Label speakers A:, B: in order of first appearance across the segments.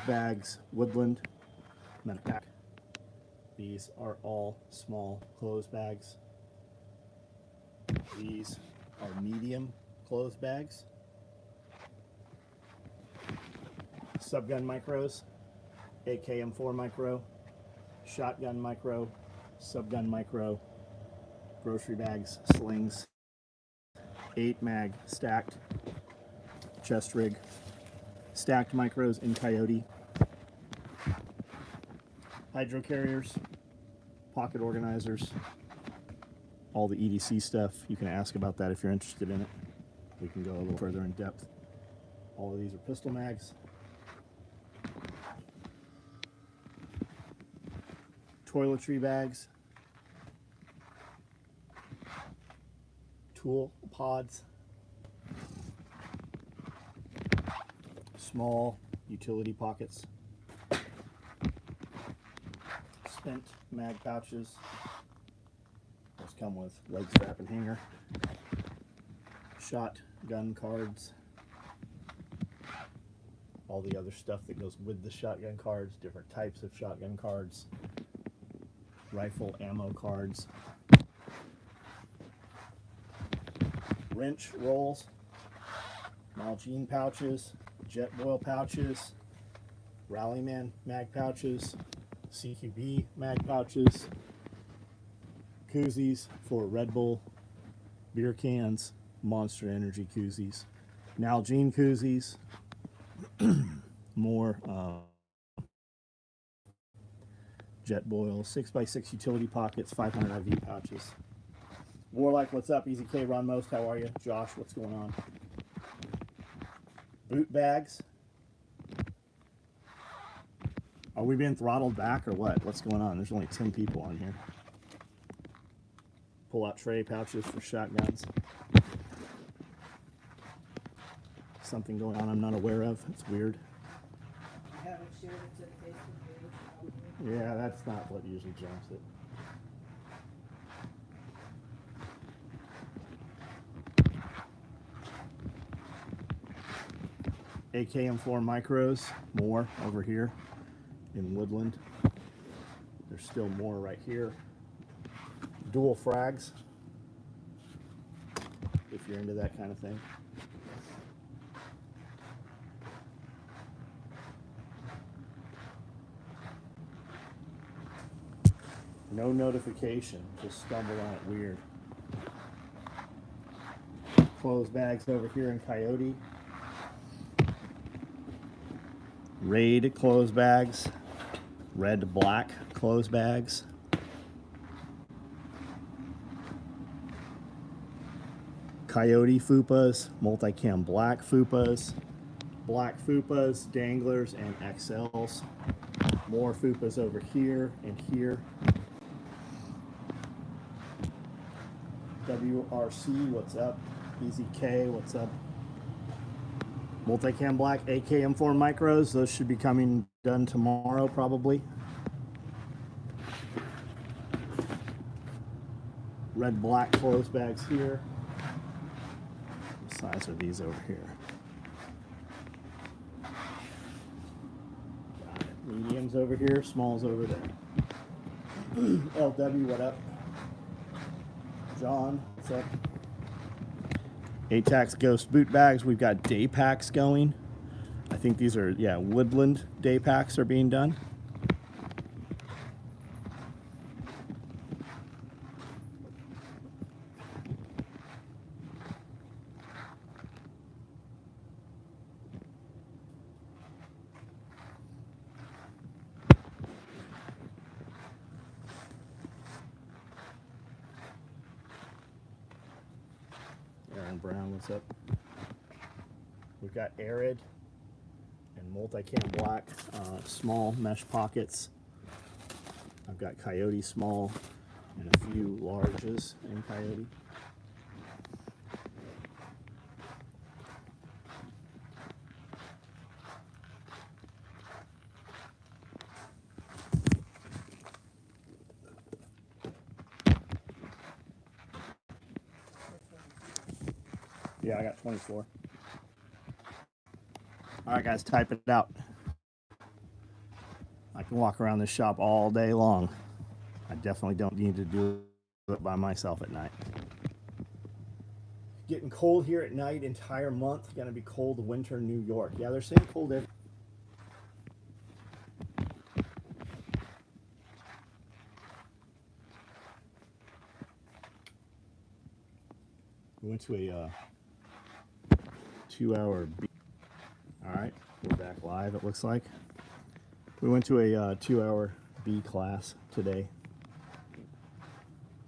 A: Closed bags, woodland, medipack. These are all small closed bags. These are medium closed bags. Subgun micros, AK-M4 micro, shotgun micro, subgun micro, grocery bags, slings, 8 mag stacked, chest rig, stacked micros in Coyote, hydro carriers, pocket organizers, all the EDC stuff. You can ask about that if you're interested in it. We can go a little further in depth. All of these are pistol mags. Toiletry bags, tool pods, small utility pockets, spent mag pouches. Those come with leg strap and hanger. Shotgun cards. All the other stuff that goes with the shotgun cards, different types of shotgun cards. Rifle ammo cards. Wrench rolls. Nalgene pouches. Jetboil pouches. Rallyman mag pouches. CQB mag pouches. Koozies for Red Bull, beer cans, Monster Energy koozies, Nalgene koozies, more Jetboil, 6x6 utility pockets, 500 IV pouches. Warlike, what's up? Easy K, Ron Most, how are you? Josh, what's going on? Boot bags. Are we being throttled back or what? What's going on? There's only 10 people on here. Pull out tray pouches for shotguns. Something going on I'm not aware of. It's weird.
B: I haven't shared it to the Facebook page.
A: Yeah, that's not what usually jumps it. AK-M4 micros, more over here in Woodland. There's still more right here. Dual frags, if you're into that kind of thing. No notification, just stumbled on it weird. Closed bags over here in Coyote. Raid closed bags, red black closed bags. Coyote FUPAs, multicam black FUPAs, danglers, and XLs. More FUPAs over here and here. WRC, what's up? Easy K, what's up? Multicam black AK-M4 micros, those should be coming done tomorrow probably. Red black closed bags here. What size are these over here? Got it. Mediums over here, smalls over there. LW, what up? John, what's up? ATAX Ghost boot bags. We've got day packs going. I think these are, yeah, Woodland day packs are being done. Aaron Brown, what's up? We've got Arid and multicam black, small mesh pockets. I've got Coyote small and a few larges in Coyote. Yeah, I got 24. All right, guys, type it out. I can walk around this shop all day long. I definitely don't need to do it by myself at night. Getting cold here at night, entire month. Gonna be cold winter New York. Yeah, they're saying cold every. We went to a 2-hour. All right, we're back live. It looks like we went to a 2-hour bee class today.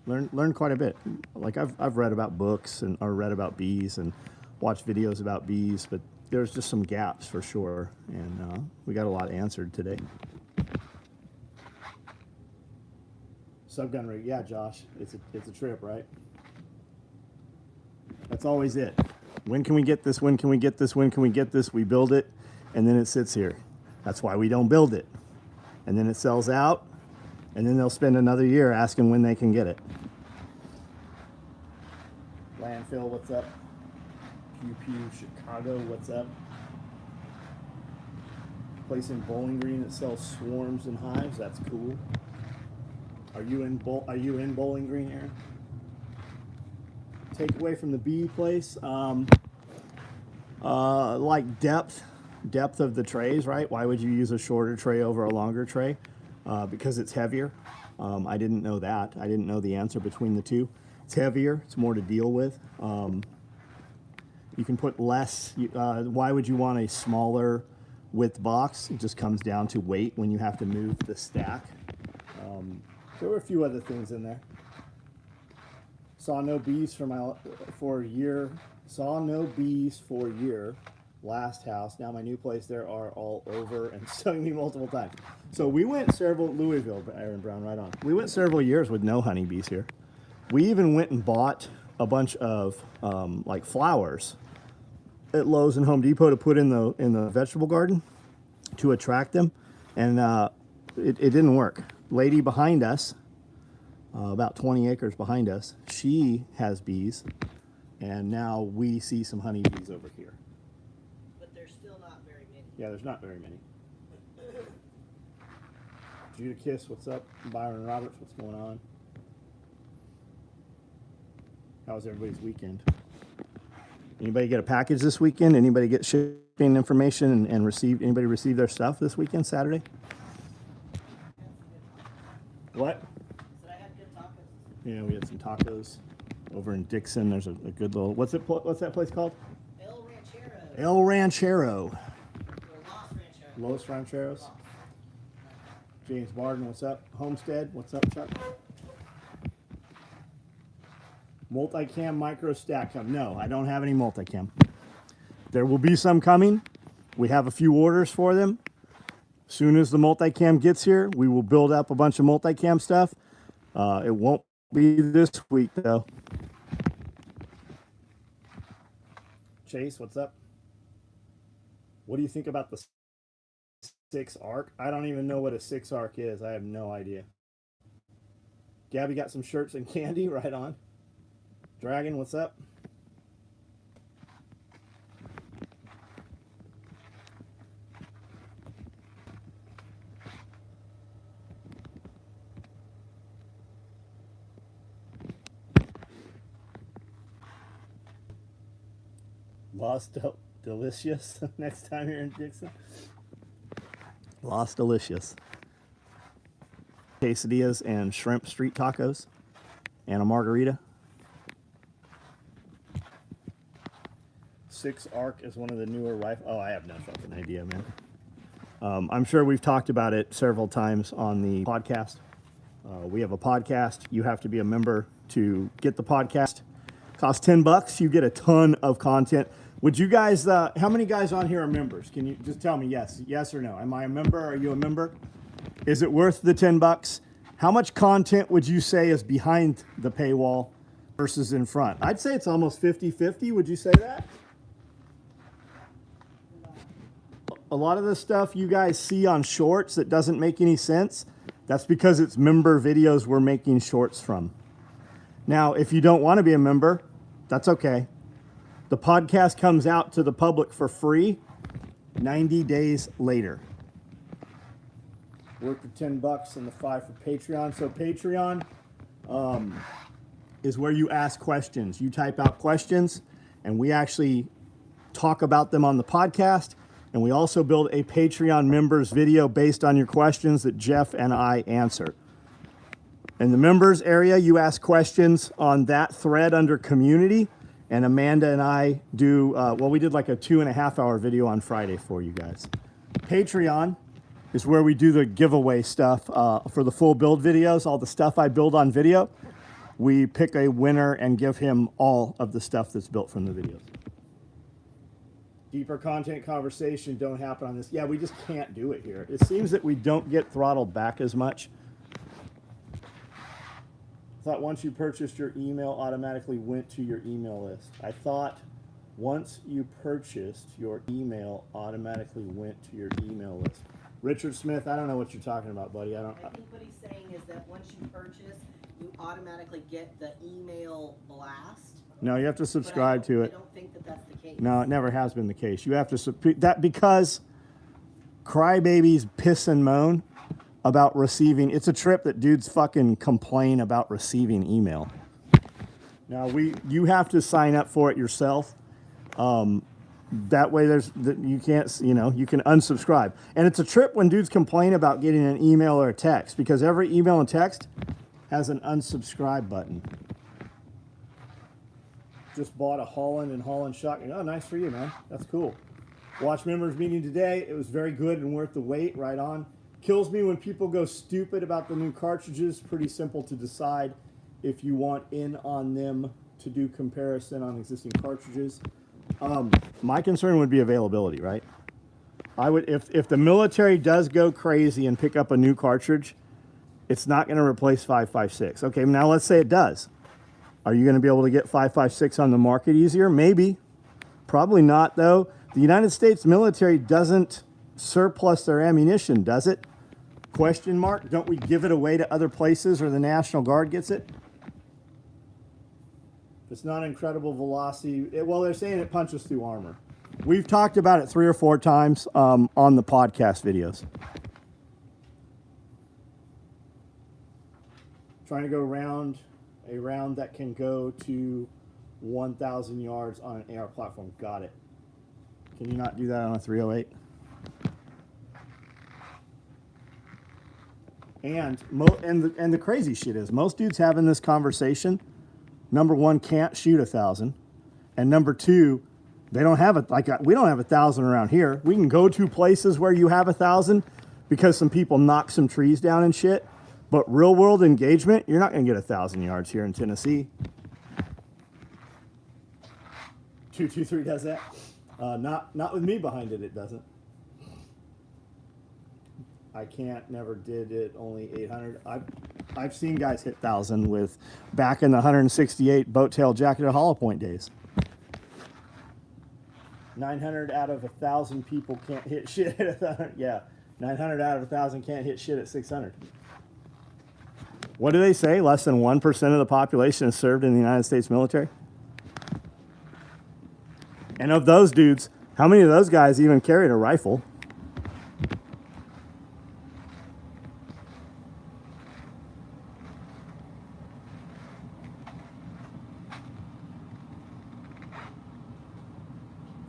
A: Learned quite a bit. Like I've read about books or read about bees and watched videos about bees, but there's just some gaps for sure, and we got a lot answered today. Subgun rig, yeah, Josh, it's a trip, right? That's always it. When can we get this? When can we get this? When can we get this? We build it, and then it sits here. That's why we don't build it. And then it sells out, and then they'll spend another year asking when they can get it. Landfill, what's up? Pew Pew, Chicago, what's up? Place in Bowling Green that sells swarms and hives. That's cool. Are you in Bowling Green, Aaron? Take away from the bee place, like depth of the trays, right? Why would you use a shorter tray over a longer tray? Because it's heavier. I didn't know that. I didn't know the answer between the two. It's heavier. It's more to deal with. You can put less. Why would you want a smaller width box? It just comes down to weight when you have to move the stack. There were a few other things in there. Saw no bees for a year. Saw no bees for a year. Last house. Now my new place, there are all over and stung me multiple times. So we went several, Louisville, Aaron Brown, right on. We went several years with no honeybees here. We even went and bought a bunch of like flowers at Lowe's and Home Depot to put in the vegetable garden to attract them, and it didn't work. Lady behind us, about 20 acres behind us, she has bees, and now we see some honeybees over here.
B: But there's still not very many.
A: Yeah, there's not very many. Judah Kiss, what's up? Byron Roberts, what's going on? How was everybody's weekend? Anybody get a package this weekend? Anybody get shipping information and anybody receive their stuff this weekend, Saturday? What?
B: So I had good tacos.
A: Yeah, we had some tacos over in Dixon. There's a good little, what's that place called?
B: El Ranchero.
A: El Ranchero.
B: Or Los Rancheros.
A: Los Rancheros. James Barden, what's up? Homestead, what's up, Chuck? Multicam micro stack come. No, I don't have any multicam. There will be some coming. We have a few orders for them. As soon as the multicam gets here, we will build up a bunch of multicam stuff. It won't be this week though. Chase, what's up? What do you think about the 6 arc? I don't even know what a 6 arc is. I have no idea. Gabby got some shirts and candy. Right on. Dragon, what's up? Lost Delicious next time you're in Dixon. Lost Delicious. Quesadillas and shrimp street tacos and a margarita. 6 arc is one of the newer rifles. Oh, I have no fucking idea, man. I'm sure we've talked about it several times on the podcast. We have a podcast. You have to be a member to get the podcast. Costs $10. You get a ton of content. Would you guys, how many guys on here are members? Can you just tell me yes or no? Am I a member? Are you a member? Is it worth the $10? How much content would you say is behind the paywall versus in front? I'd say it's almost 50-50. Would you say that? A lot of the stuff you guys see on shorts that doesn't make any sense, that's because it's member videos we're making shorts from. Now, if you don't want to be a member, that's okay. The podcast comes out to the public for free 90 days later. worth the $10 and the 5 for Patreon. So Patreon is where you ask questions. You type out questions, and we actually talk about them on the podcast. And we also build a Patreon members video based on your questions that Jeff and I answer. In the members area, you ask questions on that thread under community. And Amanda and I do, we did like a 2.5-hour video on Friday for you guys. Patreon is where we do the giveaway stuff for the full build videos, all the stuff I build on video. We pick a winner and give him all of the stuff that's built from the videos. Deeper content conversation don't happen on this. Yeah, we just can't do it here. It seems that we don't get throttled back as much. I thought once you purchased, your email automatically went to your email list. I thought once you purchased, your email automatically went to your email list. Richard Smith, I don't know what you're talking about, buddy.
B: I think what he's saying is that once you purchase, you automatically get the email blast.
A: No, you have to subscribe to it.
B: I don't think that that's the case.
A: No, it never has been the case. You have to that because crybabies piss and moan about receiving. It's a trip that dudes fucking complain about receiving email. Now you have to sign up for it yourself. That way you can't, you can unsubscribe. And it's a trip when dudes complain about getting an email or a text, because every email and text has an unsubscribe button. Just bought a Holland and Holland shotgun. Oh, nice for you, man. That's cool. Watch members meeting today. It was very good and worth the wait. Right on. Kills me when people go stupid about the new cartridges. Pretty simple to decide if you want in on them to do comparison on existing cartridges. My concern would be availability, right? I would, if the military does go crazy and pick up a new cartridge, it's not going to replace 5.56. Okay, now let's say it does. Are you going to be able to get 5.56 on the market easier? Maybe. Probably not, though. The United States military doesn't surplus their ammunition, does it? Question mark. Don't we give it away to other places, or the National Guard gets it? If it's not incredible velocity, they're saying it punches through armor. We've talked about it 3 or 4 times on the podcast videos. Trying to go around a round that can go to 1,000 yards on an AR platform. Got it. Can you not do that on a 308? And the crazy shit is, most dudes having this conversation, number one, can't shoot 1,000, and number two, they don't have it. Like, we don't have 1,000 around here. We can go to places where you have 1,000 because some people knock some trees down and shit. But real world engagement, you're not going to get 1,000 yards here in Tennessee. 223 does that. Not with me behind it. It doesn't. I can't. Never did it. Only 800. I've seen guys hit 1,000 with back in the 168 boat tail jacketed hollow point days. 900 out of 1,000 people can't hit shit at 1,000. Yeah, 900 out of 1,000 can't hit shit at 600. What do they say? Less than 1% of the population is served in the United States military? And of those dudes, how many of those guys even carried a rifle?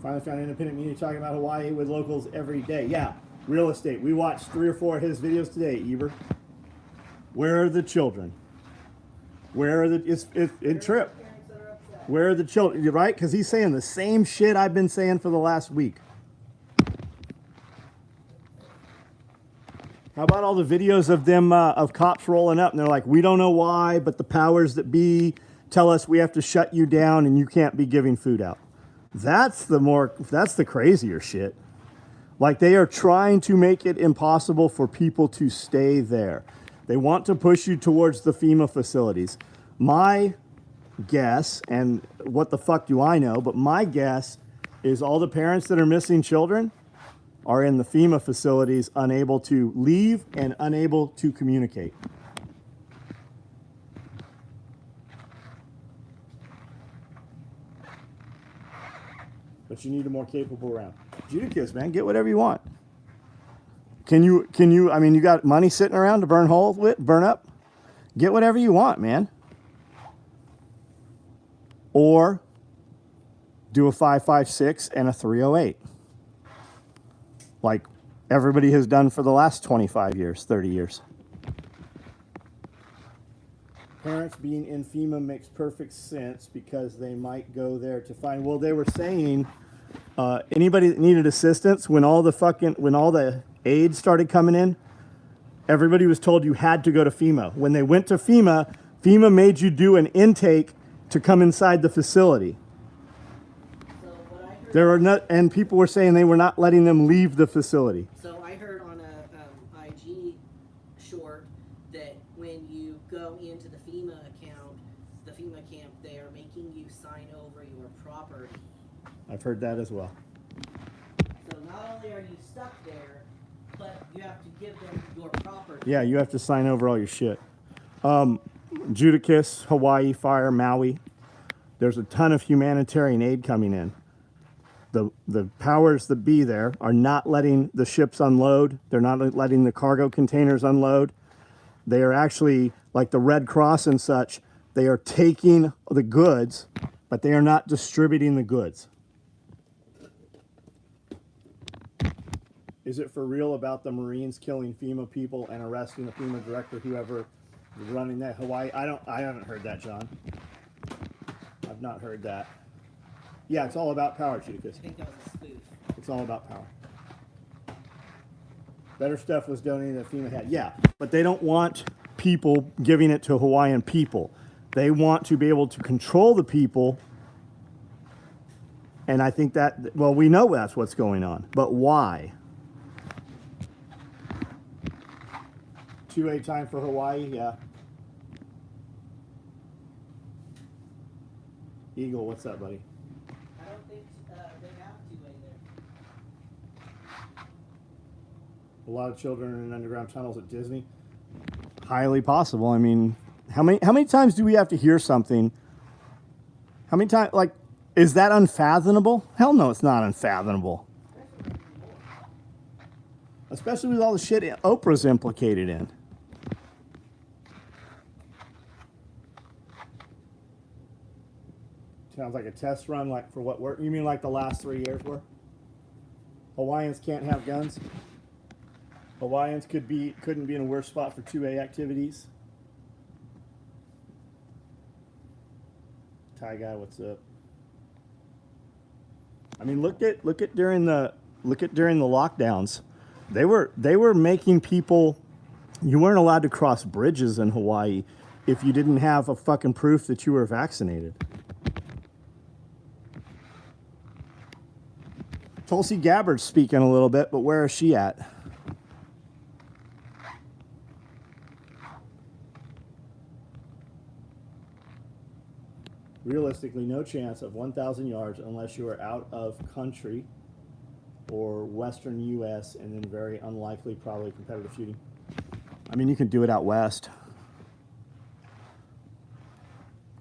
A: Finally found an independent media talking about Hawaii with locals every day. Yeah, real estate. We watched 3 or 4 of his videos today, Eber. Where are the children? Where are the Trip? Where are the children? You're right, because he's saying the same shit I've been saying for the last week. How about all the videos of them of cops rolling up and they're like, we don't know why, but the powers that be tell us we have to shut you down and you can't be giving food out. That's the crazier shit. Like, they are trying to make it impossible for people to stay there. They want to push you towards the FEMA facilities. My guess, and what the fuck do I know, but my guess is all the parents that are missing children are in the FEMA facilities, unable to leave and unable to communicate. But you need a more capable round. Judicus, man, get whatever you want. Can you, I mean, you got money sitting around to burn up? Get whatever you want, man. Or do a 5.56 and a 308. Like everybody has done for the last 25 years, 30 years. Parents being in FEMA makes perfect sense because they might go there to find, well, they were saying anybody that needed assistance when all the aid started coming in, everybody was told you had to go to FEMA. When they went to FEMA, FEMA made you do an intake to come inside the facility.
B: So what I heard,
A: There are not, and people were saying they were not letting them leave the facility.
B: so I heard on a IG short that when you go into the FEMA account, the FEMA camp, they are making you sign over your property.
A: I've heard that as well.
B: So not only are you stuck there, but you have to give them your property.
A: Yeah, you have to sign over all your shit. Judicus, Hawaii Fire, Maui. There's a ton of humanitarian aid coming in. The powers that be there are not letting the ships unload. They're not letting the cargo containers unload. They are actually, like the Red Cross and such, they are taking the goods, but they are not distributing the goods. Is it for real about the Marines killing FEMA people and arresting the FEMA director, whoever is running that Hawaii? I haven't heard that, John. I've not heard that. Yeah, it's all about power, Judicus.
B: I think that was a spoof.
A: It's all about power. Better stuff was donated that FEMA had. Yeah, but they don't want people giving it to Hawaiian people. They want to be able to control the people. And I think that, well, we know that's what's going on. But why? 2A time for Hawaii, yeah. Eagle, what's up, buddy?
B: I don't think they have two-way there.
A: A lot of children in underground tunnels at Disney. Highly possible. I mean, how many times do we have to hear something? How many times, like, is that unfathomable? Hell no, it's not unfathomable. Especially with all the shit Oprah's implicated in. Sounds like a test run, like for what work? You mean like the last 3 years were? Hawaiians can't have guns? Hawaiians couldn't be in a worse spot for 2A activities. Thai guy, what's up? I mean, look at during the lockdowns. They were making people, you weren't allowed to cross bridges in Hawaii if you didn't have a fucking proof that you were vaccinated. Tulsi Gabbard's speaking a little bit, but where is she at? Realistically, no chance of 1,000 yards unless you are out of country or Western U.S. and then very unlikely, probably competitive shooting. I mean, you can do it out west.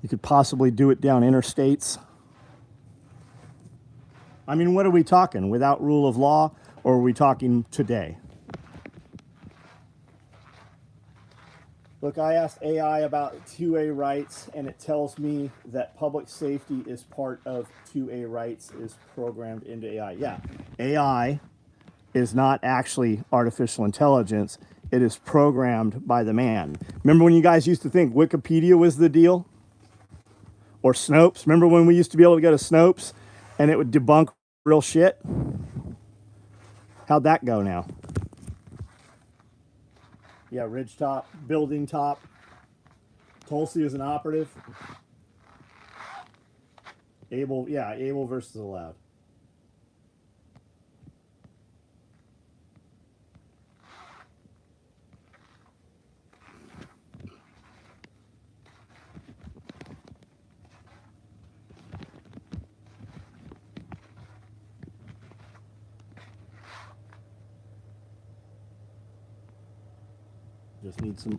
A: You could possibly do it down interstates. I mean, what are we talking? Without rule of law, or are we talking today? Look, I asked AI about 2A rights, and it tells me that public safety is part of 2A rights, is programmed into AI. Yeah, AI is not actually artificial intelligence. It is programmed by the man. Remember when you guys used to think Wikipedia was the deal? Or Snopes? Remember when we used to be able to go to Snopes and it would debunk real shit? How'd that go now? Yeah, ridge top, building top. Tulsi is an operative. Able versus allowed.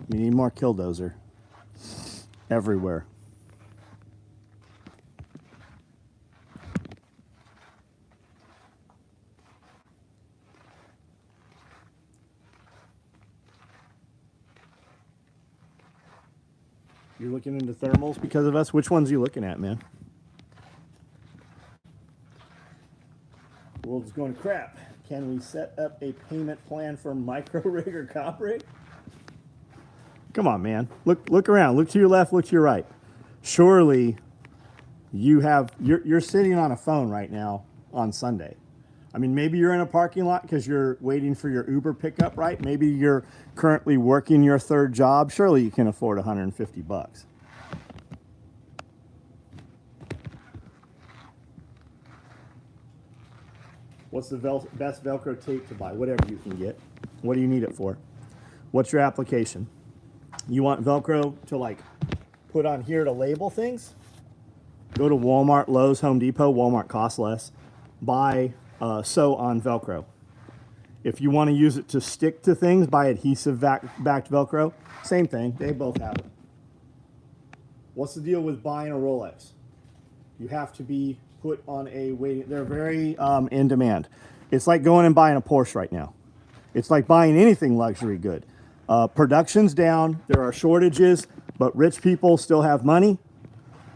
A: We need more killdozer everywhere. You're looking into thermals because of us? Which ones are you looking at, man? The world's going to crap. Can we set up a payment plan for micro rig or cop rig? Come on, man. Look around. Look to your left, look to your right. Surely you're sitting on a phone right now on Sunday. I mean, maybe you're in a parking lot because you're waiting for your Uber pickup, right? Maybe you're currently working your third job. Surely you can afford $150. What's the best Velcro tape to buy? Whatever you can get. What do you need it for? What's your application? You want Velcro to like put on here to label things? Go to Walmart, Lowe's, Home Depot. Walmart costs less. Buy sew on Velcro. If you want to use it to stick to things, buy adhesive backed Velcro. Same thing. They both have it. What's the deal with buying a Rolex? You have to be put on a waiting. They're very in demand. It's like going and buying a Porsche right now. It's like buying anything luxury good. Production's down. There are shortages, but rich people still have money.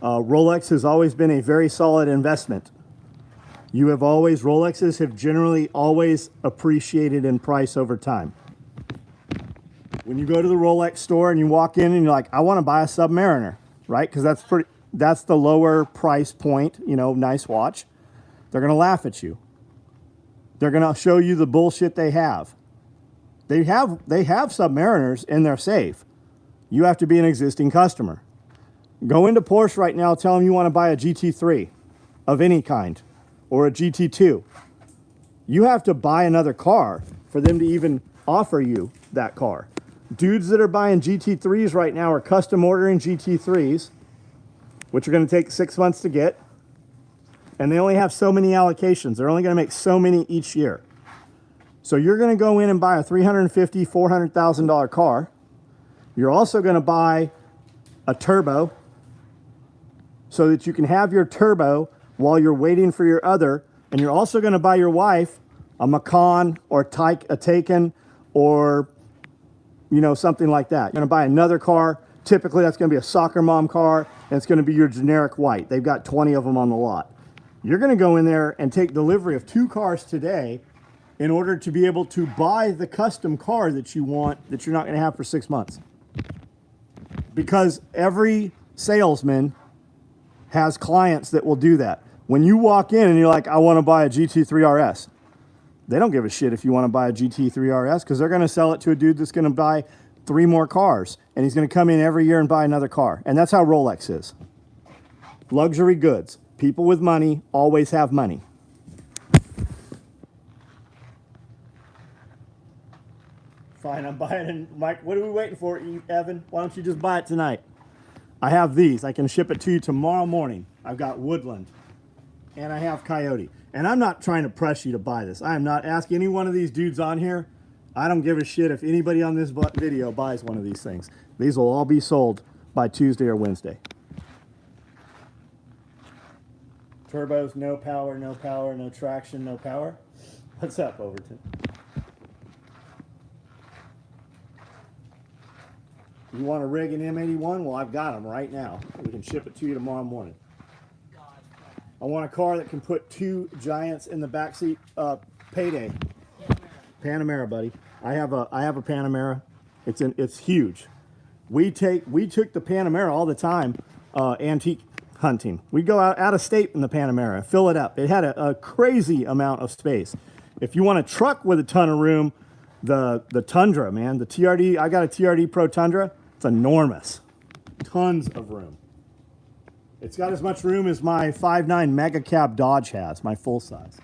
A: Rolex has always been a very solid investment. Rolexes have generally always appreciated in price over time. When you go to the Rolex store and you walk in and you're like, I want to buy a Submariner, right? Because that's the lower price point, nice watch. They're going to laugh at you. They're going to show you the bullshit they have. They have Submariners in their safe. You have to be an existing customer. Go into Porsche right now, tell them you want to buy a GT3 of any kind or a GT2. You have to buy another car for them to even offer you that car. Dudes that are buying GT3s right now are custom ordering GT3s, which are going to take 6 months to get. And they only have so many allocations. They're only going to make so many each year. So you're going to go in and buy a $350,000, $400,000 car. You're also going to buy a turbo so that you can have your turbo while you're waiting for your other. And you're also going to buy your wife a Macan or a Taycan or, something like that. You're going to buy another car. Typically, that's going to be a soccer mom car, and it's going to be your generic white. They've got 20 of them on the lot. You're going to go in there and take delivery of 2 cars today in order to be able to buy the custom car that you want that you're not going to have for 6 months. Because every salesman has clients that will do that. When you walk in and you're like, I want to buy a GT3 RS, they don't give a shit if you want to buy a GT3 RS because they're going to sell it to a dude that's going to buy 3 more cars, and he's going to come in every year and buy another car. And that's how Rolex is. Luxury goods. People with money always have money. Fine, I'm buying it. Mike, what are we waiting for, Evan? Why don't you just buy it tonight? I have these. I can ship it to you tomorrow morning. I've got Woodland, and I have Coyote. And I'm not trying to press you to buy this. I am not asking any one of these dudes on here. I don't give a shit if anybody on this video buys one of these things. These will all be sold by Tuesday or Wednesday. Turbos, no power, no power, no traction, no power. What's up, Overton? You want to rig an M81? Well, I've got them right now. We can ship it to you tomorrow morning. I want a car that can put 2 giants in the backseat. Payday. Panamera, buddy. I have a Panamera. It's huge. We took the Panamera all the time antique hunting. We'd go out of state in the Panamera, fill it up. It had a crazy amount of space. If you want a truck with a ton of room, the Tundra, man, the TRD. I got a TRD Pro Tundra. It's enormous. Tons of room. It's got as much room as my 5.9 Mega Cab Dodge has, my full size.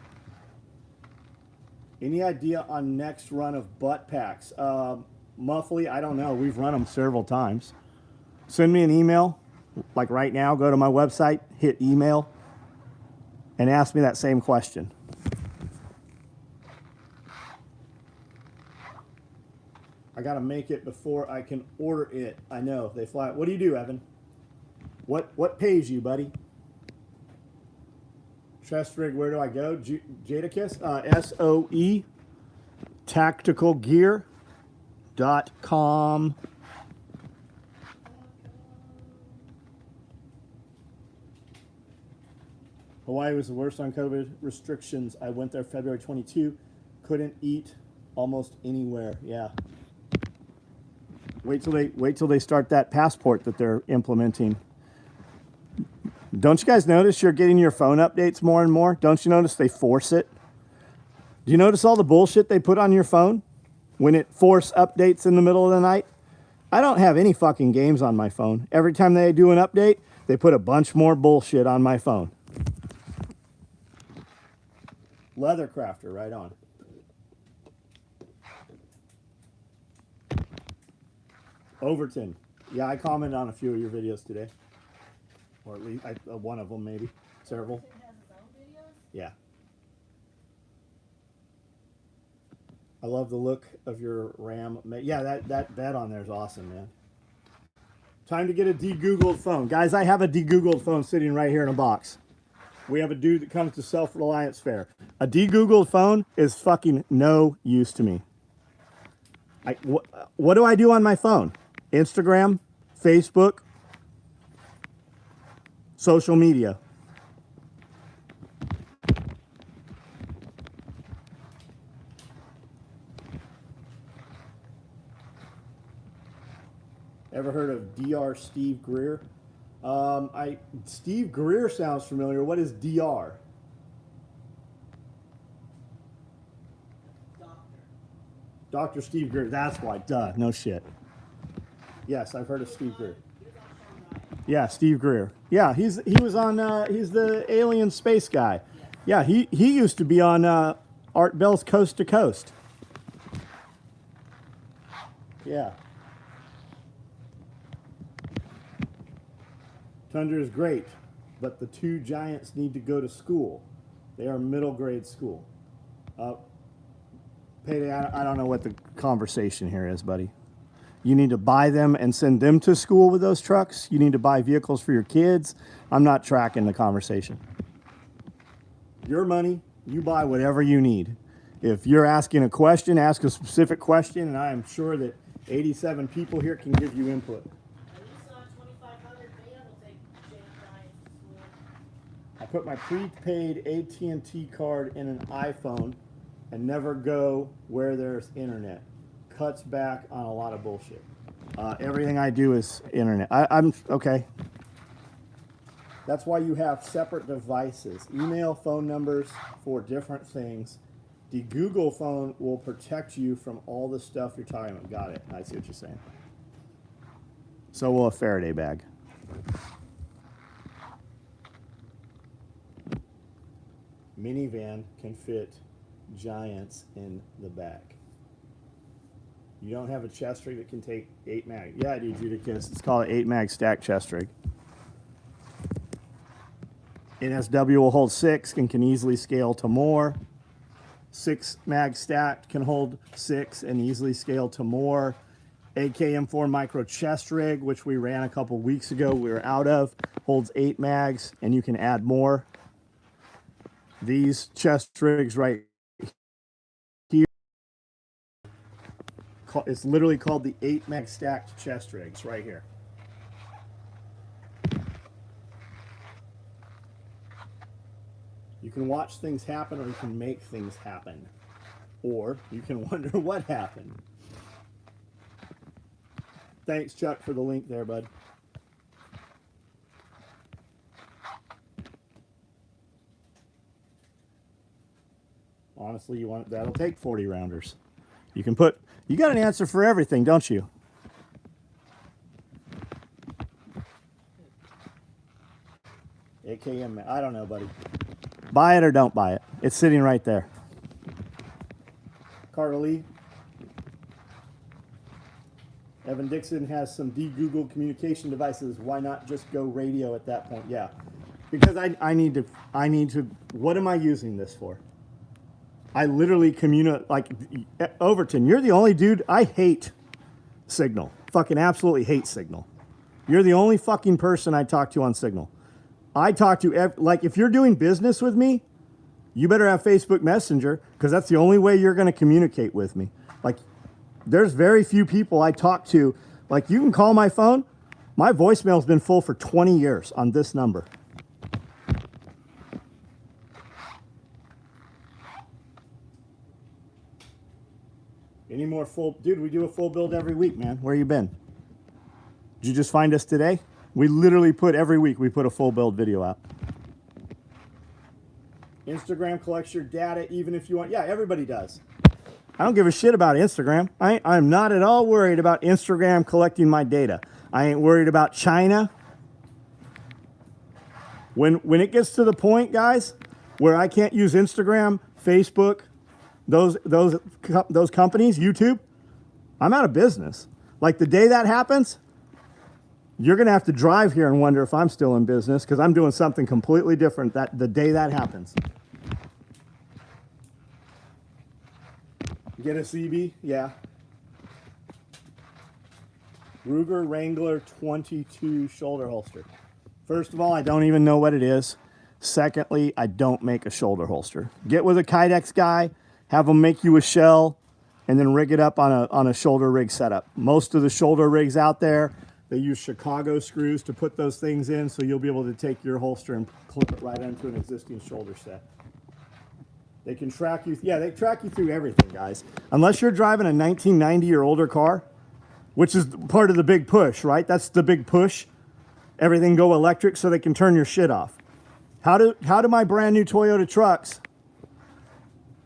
A: Any idea on next run of butt packs? Muffly, I don't know. We've run them several times. Send me an email, like right now. Go to my website, hit email, and ask me that same question. I gotta make it before I can order it. I know, they fly. What do you do, Evan? What pays you, buddy? Chest rig, where do I go? Jadakiss, SOE, tacticalgear.com. Hawaii was the worst on COVID restrictions. I went there February 22. Couldn't eat almost anywhere. Yeah. Wait till they start that passport that they're implementing. Don't you guys notice you're getting your phone updates more and more? Don't you notice they force it? Do you notice all the bullshit they put on your phone when it force updates in the middle of the night? I don't have any fucking games on my phone. Every time they do an update, they put a bunch more bullshit on my phone. Leather crafter, right on. Overton. Yeah, I commented on a few of your videos today. Or at least one of them, maybe. Several.
B: Overton has his own videos?
A: Yeah. I love the look of your RAM. Yeah, that bed on there is awesome, man. Time to get a de-Googled phone. Guys, I have a de-Googled phone sitting right here in a box. We have a dude that comes to Self-Reliance Fair. A de-Googled phone is fucking no use to me. What do I do on my phone? Instagram, Facebook, social media. Ever heard of Dr. Steve Greer? Steve Greer sounds familiar. What is Dr.? Dr. Steve Greer. That's why. Duh. No shit. Yes, I've heard of Steve Greer. Yeah, Steve Greer. Yeah, he was on. He's the alien space guy. Yeah, he used to be on Art Bell's Coast to Coast. Yeah. Tundra is great, but the two giants need to go to school. They are middle grade school. Payday, I don't know what the conversation here is, buddy. You need to buy them and send them to school with those trucks. You need to buy vehicles for your kids. I'm not tracking the conversation. Your money, you buy whatever you need. If you're asking a question, ask a specific question, and I am sure that 87 people here can give you input. I put my prepaid AT&T card in an iPhone and never go where there's internet. Cuts back on a lot of bullshit. Everything I do is internet. I'm okay. That's why you have separate devices. Email, phone numbers for different things. The Google phone will protect you from all the stuff you're talking about. Got it. I see what you're saying. So will a Faraday bag. Minivan can fit giants in the back. You don't have a chest rig that can take 8 mag. Yeah, I do, Judicus. It's called an 8 mag stack chest rig. NSW will hold 6 and can easily scale to more. 6 mag stacked can hold 6 and easily scale to more. AKM4 micro chest rig, which we ran a couple weeks ago, we were out of, holds 8 mags and you can add more. These chest rigs right here, it's literally called the 8 mag stacked chest rigs right here. You can watch things happen, or you can make things happen, or you can wonder what happened. Thanks, Chuck, for the link there, bud. Honestly, that'll take 40 rounders. You got an answer for everything, don't you? AKM, I don't know, buddy. Buy it or don't buy it. It's sitting right there. Carter Lee. Evan Dixon has some de-Google communication devices. Why not just go radio at that point? Yeah, because I need to, what am I using this for? I literally communicate, like, Overton, you're the only dude, I hate Signal. Fucking absolutely hate Signal. You're the only fucking person I talk to on Signal. I talk to, like, if you're doing business with me, you better have Facebook Messenger, because that's the only way you're going to communicate with me. Like, there's very few people I talk to. Like, you can call my phone. My voicemail's been full for 20 years on this number. Any more full, dude, we do a full build every week, man. Where you been? Did you just find us today? We literally put every week, we put a full build video out. Instagram collects your data even if you want. Yeah, everybody does. I don't give a shit about Instagram. I'm not at all worried about Instagram collecting my data. I ain't worried about China. When it gets to the point, guys, where I can't use Instagram, Facebook, those companies, YouTube, I'm out of business. Like the day that happens, you're gonna have to drive here and wonder if I'm still in business because I'm doing something completely different the day that happens. Get a CB? Yeah. Ruger Wrangler 22 shoulder holster. First of all, I don't even know what it is. Secondly, I don't make a shoulder holster. Get with a Kydex guy, have them make you a shell, and then rig it up on a shoulder rig setup. Most of the shoulder rigs out there, they use Chicago screws to put those things in, so you'll be able to take your holster and clip it right into an existing shoulder set. They can track you, yeah, they track you through everything, guys. Unless you're driving a 1990 or older car, which is part of the big push, right? That's the big push. Everything go electric so they can turn your shit off. How do my brand new Toyota trucks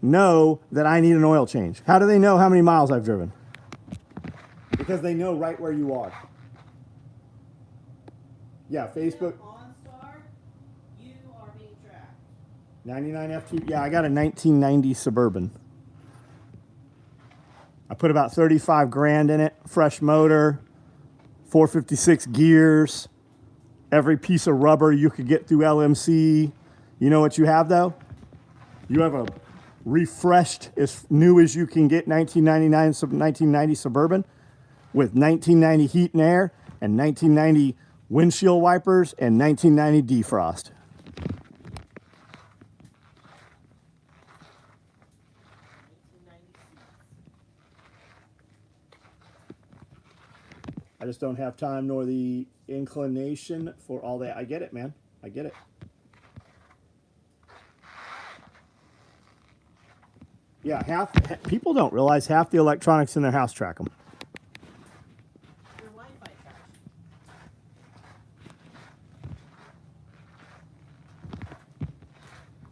A: know that I need an oil change? How do they know how many miles I've driven? Because they know right where you are. Yeah, Facebook.
B: OnStar, you are being tracked.
A: 99 F2, yeah, I got a 1990 Suburban. I put about 35 grand in it, fresh motor, 456 gears, every piece of rubber you could get through LMC. You know what you have though? You have a refreshed, as new as you can get 1990 Suburban with 1990 heat and air and 1990 windshield wipers and 1990 defrost. I just don't have time nor the inclination for all that. I get it, man. I get it. Yeah, people don't realize half the electronics in their house track them.
B: Your Wi-Fi tracks.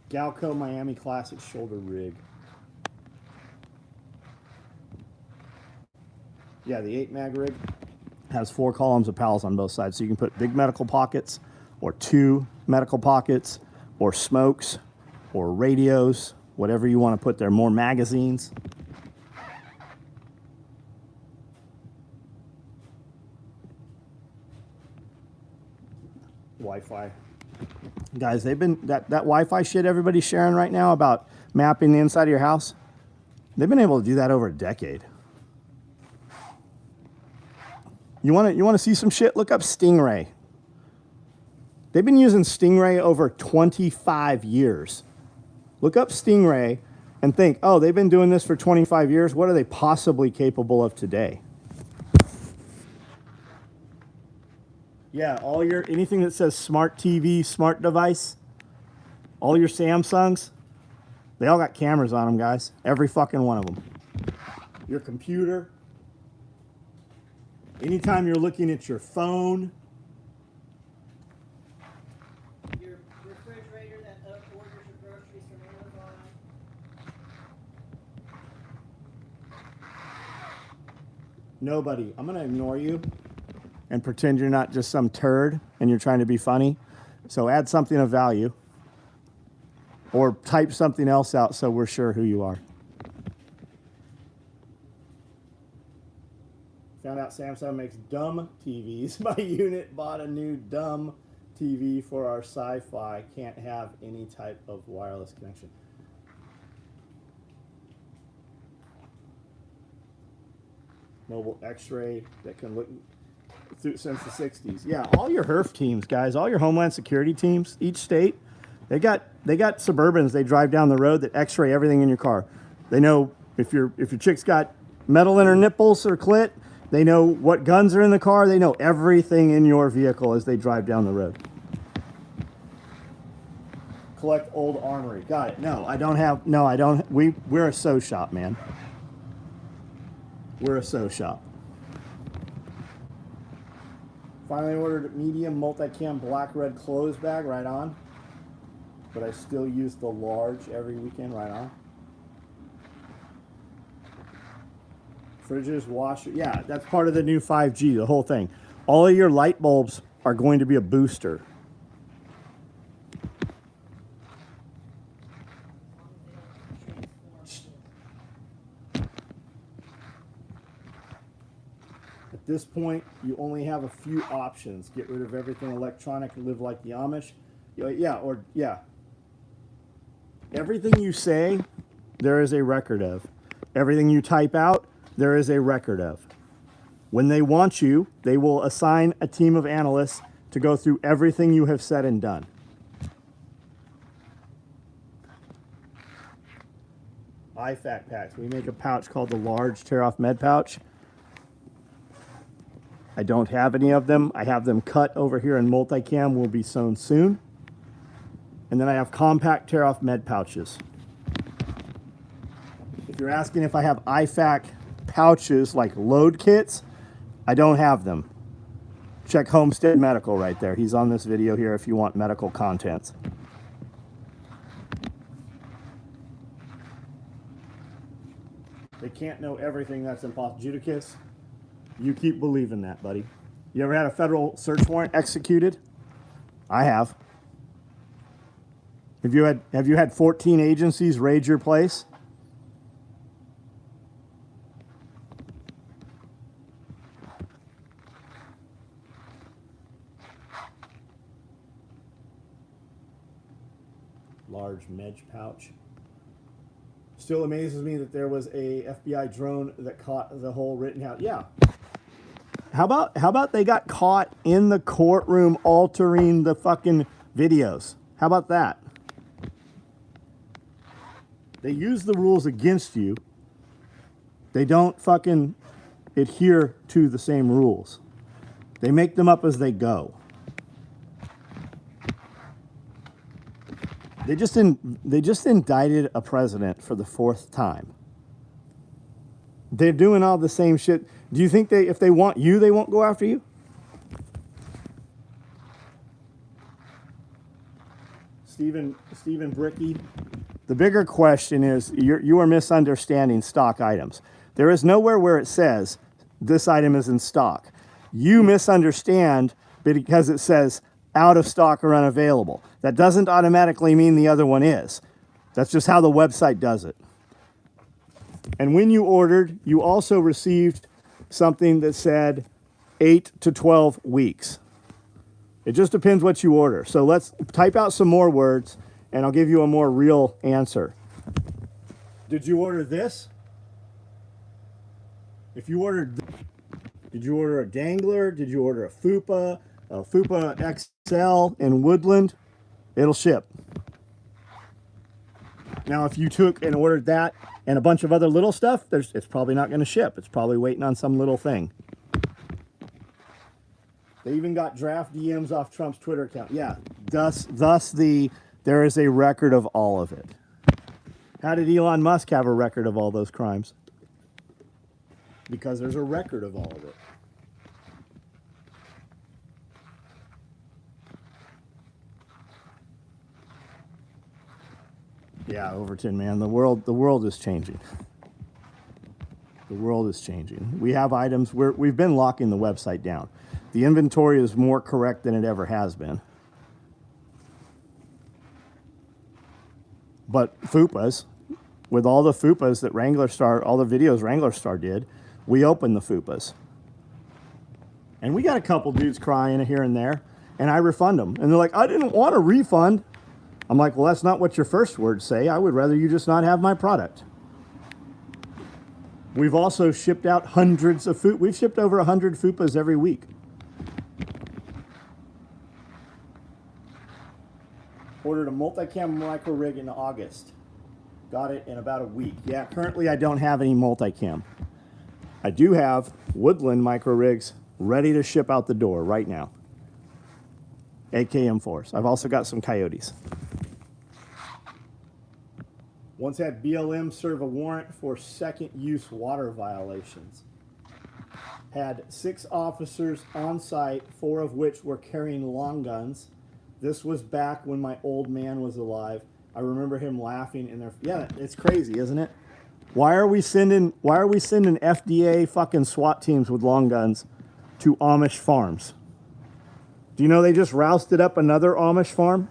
A: Galco Miami Classic shoulder rig. Yeah, the 8 mag rig has 4 columns of pals on both sides, so you can put big medical pockets or 2 medical pockets or smokes or radios, whatever you want to put there, more magazines. Wi-Fi. Guys, they've been, that Wi-Fi shit everybody's sharing right now about mapping the inside of your house, they've been able to do that over a decade. You want to see some shit? Look up Stingray. They've been using Stingray over 25 years. Look up Stingray and think, oh, they've been doing this for 25 years. What are they possibly capable of today? Yeah, all your, anything that says smart TV, smart device, all your Samsungs, they all got cameras on them, guys. Every fucking one of them. Your computer. Anytime you're looking at your phone.
B: Your refrigerator that orders your groceries from Amazon.
A: Nobody. I'm going to ignore you and pretend you're not just some turd and you're trying to be funny. So add something of value. Or type something else out so we're sure who you are. Found out Samsung makes dumb TVs. My unit bought a new dumb TV for our sci-fi. Can't have any type of wireless connection. Mobile X-ray that can look through since the 60s. Yeah, all your HERF teams, guys, all your Homeland Security teams, each state, they got Suburbans they drive down the road that X-ray everything in your car. They know if your chick's got metal in her nipples or clit. They know what guns are in the car. They know everything in your vehicle as they drive down the road. Collect old armory. Got it. No, I don't have. No, I don't. We're a sew shop, man. We're a SOE shop. Finally ordered a medium multicam black red clothes bag, right on. But I still use the large every weekend, right on. Fridges, washer, yeah, that's part of the new 5G, the whole thing. All of your light bulbs are going to be a booster. At this point, you only have a few options. Get rid of everything electronic and live like the Amish. Yeah. Everything you say, there is a record of. Everything you type out, there is a record of. When they want you, they will assign a team of analysts to go through everything you have said and done. IFAC packs. We make a pouch called the large tear-off med pouch. I don't have any of them. I have them cut over here in multicam, will be sewn soon. And then I have compact tear-off med pouches. If you're asking if I have IFAC pouches like load kits, I don't have them. Check Homestead Medical right there. He's on this video here if you want medical contents. They can't know everything, that's impossible. Judicus, you keep believing that, buddy. You ever had a federal search warrant executed? I have. Have you had 14 agencies raid your place? Large medj pouch. Still amazes me that there was a FBI drone that caught the whole Rittenhouse. Yeah. How about they got caught in the courtroom altering the fucking videos? How about that? They use the rules against you. They don't fucking adhere to the same rules. They make them up as they go. They just indicted a president for the 4th time. They're doing all the same shit. Do you think if they want you, they won't go after you? Stephen Bricky. The bigger question is you are misunderstanding stock items. There is nowhere where it says this item is in stock. You misunderstand because it says out of stock or unavailable. That doesn't automatically mean the other one is. That's just how the website does it. And when you ordered, you also received something that said 8 to 12 weeks. It just depends what you order. So let's type out some more words and I'll give you a more real answer. Did you order this? If you ordered, did you order a dangler? Did you order a FUPA XL in Woodland? It'll ship. Now, if you took and ordered that and a bunch of other little stuff, it's probably not going to ship. It's probably waiting on some little thing. They even got draft DMs off Trump's Twitter account. Yeah, thus there is a record of all of it. How did Elon Musk have a record of all those crimes? Because there's a record of all of it. Yeah, Overton, man, the world is changing. The world is changing. We have items we've been locking the website down. The inventory is more correct than it ever has been. But FUPAs, with all the FUPAs that Wrangler Star, all the videos Wrangler Star did, we opened the FUPAs. And we got a couple dudes crying here and there, and I refund them. And they're like, I didn't want a refund. I'm like, well, that's not what your first words say. I would rather you just not have my product. We've also shipped out hundreds of FUPAs. We've shipped over 100 FUPAs every week. Ordered a multicam micro rig in August. Got it in about a week. Yeah, currently I don't have any multicam. I do have Woodland micro rigs ready to ship out the door right now. AKM4s. I've also got some Coyotes. Once had BLM serve a warrant for second use water violations. had 6 officers on site, 4 of which were carrying long guns. This was back when my old man was alive. I remember him laughing in there. Yeah, it's crazy, isn't it? Why are we sending FDA fucking SWAT teams with long guns to Amish farms? Do you know they just rousted up another Amish farm?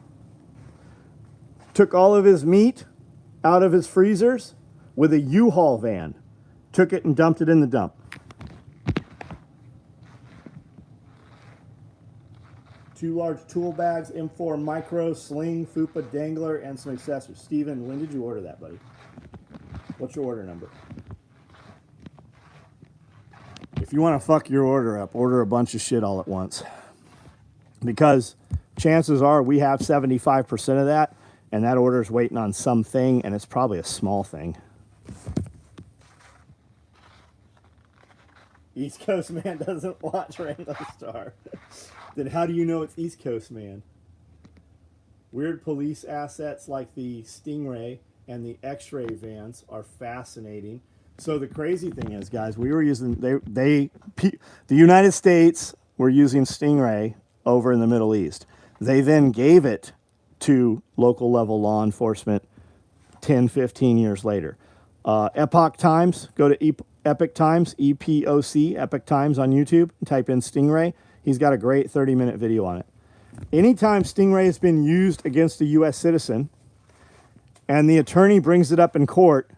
A: Took all of his meat out of his freezers with a U-Haul van. Took it and dumped it in the dump. Two large tool bags, M4 micro, sling, FUPA dangler, and some accessories. Steven, when did you order that, buddy? What's your order number? If you want to fuck your order up, order a bunch of shit all at once. Because chances are we have 75% of that, and that order's waiting on something, and it's probably a small thing. East Coast man doesn't watch Rainbow Star. Then how do you know it's East Coast man? Weird police assets like the Stingray and the X-ray vans are fascinating. So the crazy thing is, guys, we were using the United States were using Stingray over in the Middle East. They then gave it to local level law enforcement 10, 15 years later. Epoch Times, go to Epic Times, EPOC, Epic Times on YouTube, and type in Stingray. He's got a great 30-minute video on it. Anytime Stingray has been used against a U.S. citizen and the attorney brings it up in court,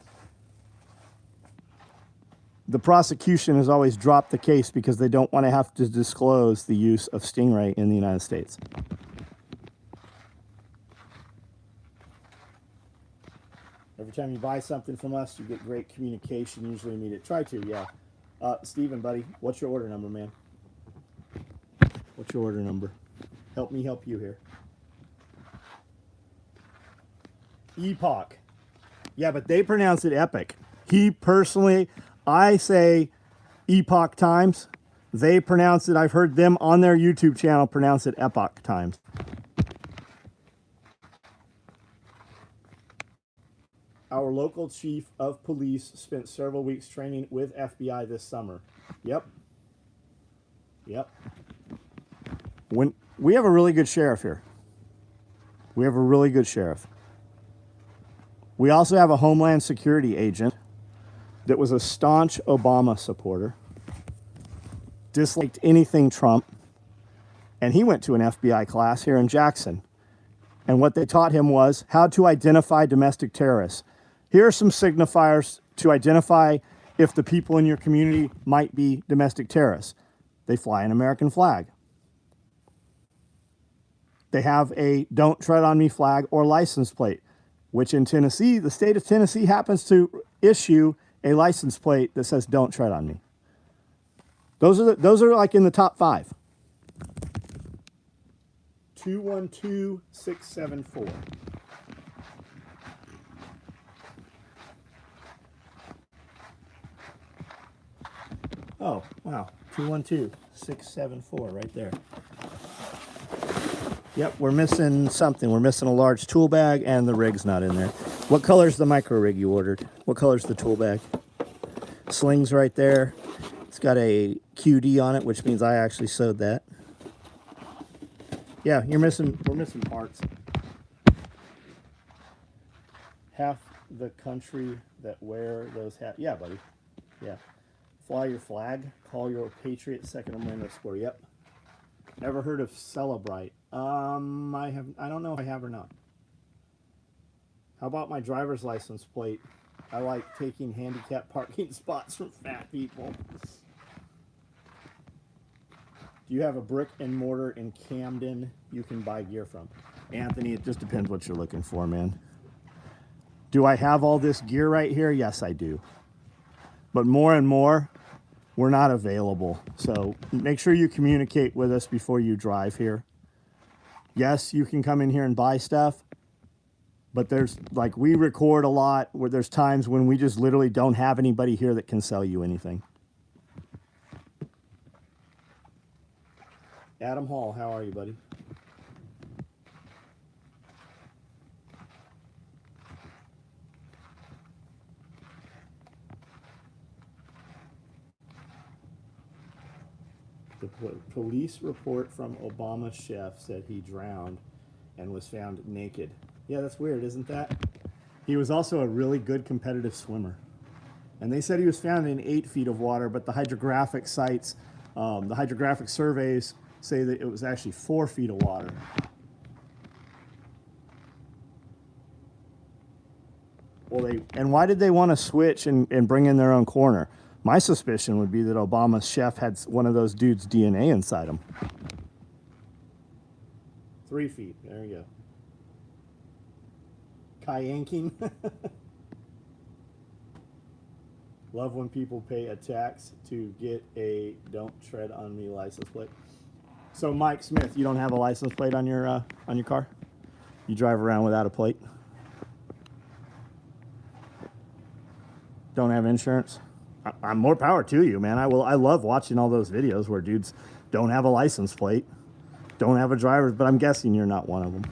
A: the prosecution has always dropped the case because they don't want to have to disclose the use of Stingray in the United States. Every time you buy something from us, you get great communication. Usually need it. Try to, yeah. Steven, buddy, what's your order number, man? What's your order number? Help me help you here. Epoch. Yeah, but they pronounce it Epic. I say Epoch Times. They pronounce it, I've heard them on their YouTube channel pronounce it Epoch Times. Our local chief of police spent several weeks training with FBI this summer. Yep. We have a really good sheriff here. We have a really good sheriff. We also have a Homeland Security agent that was a staunch Obama supporter, disliked anything Trump, and he went to an FBI class here in Jackson. And what they taught him was how to identify domestic terrorists. Here are some signifiers to identify if the people in your community might be domestic terrorists. They fly an American flag. They have a "Don't Tread on Me" flag or license plate, which in Tennessee, the state of Tennessee happens to issue a license plate that says "Don't tread on me." Those are like in the top 5. 212674. Oh, wow. 212674 right there. Yep, we're missing something. We're missing a large tool bag and the rig's not in there. What color's the micro rig you ordered? What color's the tool bag? Sling's right there. It's got a QD on it, which means I actually sewed that. Yeah, we're missing parts. Half the country that wear those hats. Yeah, buddy. Yeah. Fly your flag. Call your patriot second amendment score. Yep. Ever heard of Celebrite? I don't know if I have or not. How about my driver's license plate? I like taking handicap parking spots from fat people. Do you have a brick and mortar in Camden you can buy gear from? Anthony, it just depends what you're looking for, man. Do I have all this gear right here? Yes, I do. But more and more, we're not available. So make sure you communicate with us before you drive here. Yes, you can come in here and buy stuff, but there's, like, we record a lot where there's times when we just literally don't have anybody here that can sell you anything. Adam Hall, how are you, buddy? The police report from Obama chef said he drowned and was found naked. Yeah, that's weird, isn't that? He was also a really good competitive swimmer. And they said he was found in 8 feet of water, but the hydrographic sites, the hydrographic surveys say that it was actually 4 feet of water. Well, and why did they want to switch and bring in their own corner? My suspicion would be that Obama's chef had one of those dudes' DNA inside him. 3 feet, there you go. Kayanking. Love when people pay a tax to get a "Don't Tread on Me" license plate. So, Mike Smith, you don't have a license plate on your car? You drive around without a plate? Don't have insurance? I'm more power to you, man. I love watching all those videos where dudes don't have a license plate, don't have a driver's, but I'm guessing you're not one of them.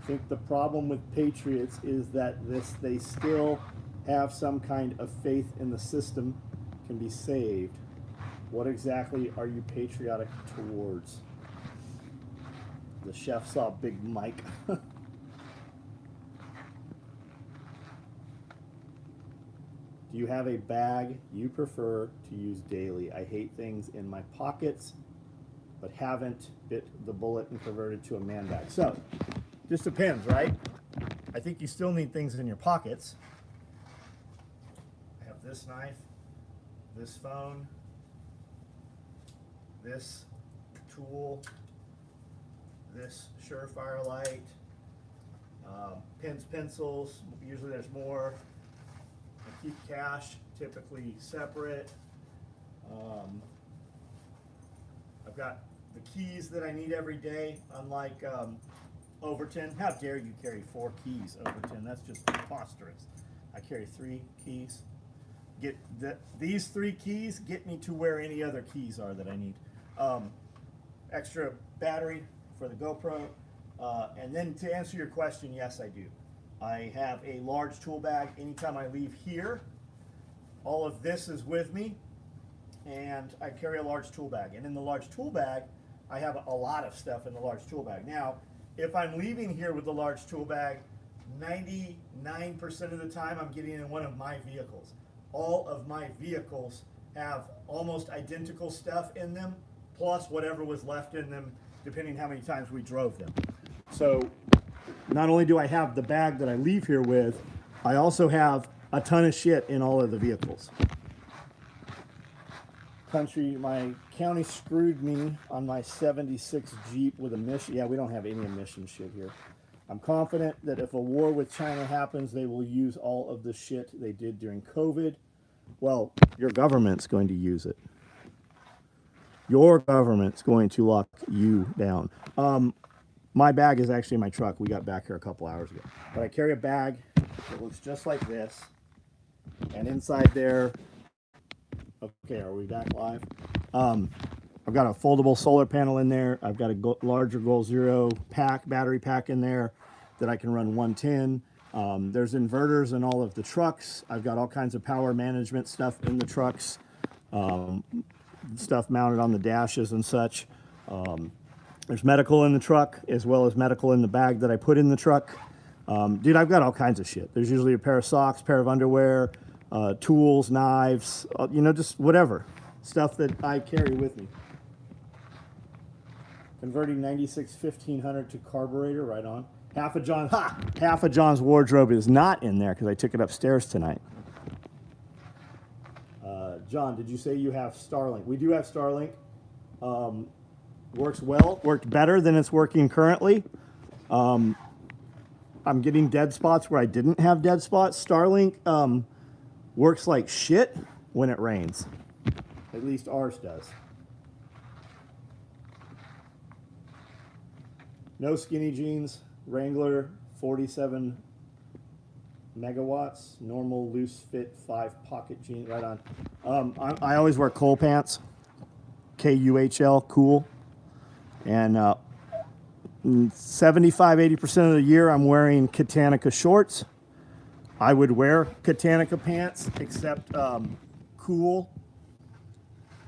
A: I think the problem with patriots is that they still have some kind of faith in the system can be saved. What exactly are you patriotic towards? The chef saw Big Mike. Do you have a bag you prefer to use daily? I hate things in my pockets, but haven't bit the bullet and converted to a man bag. So, just depends, right? I think you still need things in your pockets. I have this knife, this phone, this tool, this Surefire light, pens, pencils, usually there's more. I keep cash typically separate. I've got the keys that I need every day, unlike Overton. How dare you carry 4 keys, Overton? That's just preposterous. I carry 3 keys. These 3 keys get me to where any other keys are that I need. Extra battery for the GoPro. And then to answer your question, yes, I do. I have a large tool bag. Anytime I leave here, all of this is with me, and I carry a large tool bag. And in the large tool bag, I have a lot of stuff in the large tool bag. Now, if I'm leaving here with the large tool bag, 99% of the time I'm getting in one of my vehicles. All of my vehicles have almost identical stuff in them, plus whatever was left in them, depending how many times we drove them. So not only do I have the bag that I leave here with, I also have a ton of shit in all of the vehicles. My county screwed me on my 76 Jeep with emission. Yeah, we don't have any emission shit here. I'm confident that if a war with China happens, they will use all of the shit they did during COVID. Well, your government's going to use it. Your government's going to lock you down. My bag is actually in my truck. We got back here a couple hours ago. But I carry a bag that looks just like this. And inside there, okay, are we back live? I've got a foldable solar panel in there. I've got a larger Goal Zero battery pack in there that I can run 110. There's inverters in all of the trucks. I've got all kinds of power management stuff in the trucks. Stuff mounted on the dashes and such. There's medical in the truck, as well as medical in the bag that I put in the truck. Dude, I've got all kinds of shit. There's usually a pair of socks, pair of underwear, tools, knives, just whatever. Stuff that I carry with me. Converting 96 1500 to carburetor, right on. Half of John's wardrobe is not in there because I took it upstairs tonight. John, did you say you have Starlink? We do have Starlink. Works well, worked better than it's working currently. I'm getting dead spots where I didn't have dead spots. Starlink works like shit when it rains. At least ours does. No skinny jeans, Wrangler 47 megawatts, normal loose fit 5 pocket jeans, right on. I always wear Cole pants, KUHL, cool. And 75-80% of the year I'm wearing Katanica shorts. I would wear Katanica pants, except Cool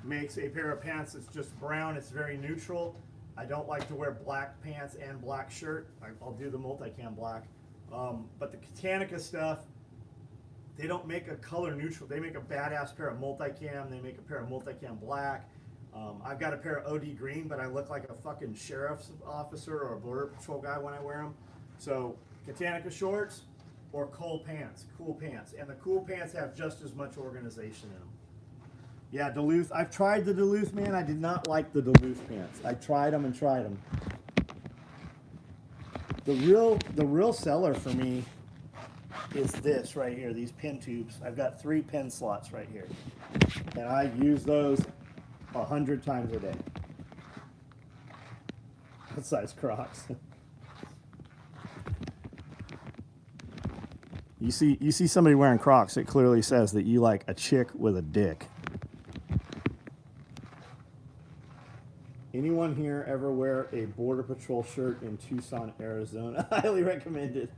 A: makes a pair of pants that's just brown. It's very neutral. I don't like to wear black pants and black shirt. I'll do the multicam black. But the Katanica stuff, they don't make a color neutral. They make a badass pair of multicam. They make a pair of multicam black. I've got a pair of OD green, but I look like a fucking sheriff's officer or a border patrol guy when I wear them. So Katanica shorts or cool pants. And the cool pants have just as much organization in them. Yeah, Duluth. I've tried the Duluth, man. I did not like the Duluth pants. I tried them and tried them. The real seller for me is this right here, these pin tubes. I've got 3 pin slots right here. And I use those 100 times a day. What size Crocs? You see somebody wearing Crocs, it clearly says that you like a chick with a dick. Anyone here ever wear a Border Patrol shirt in Tucson, Arizona? Highly recommended.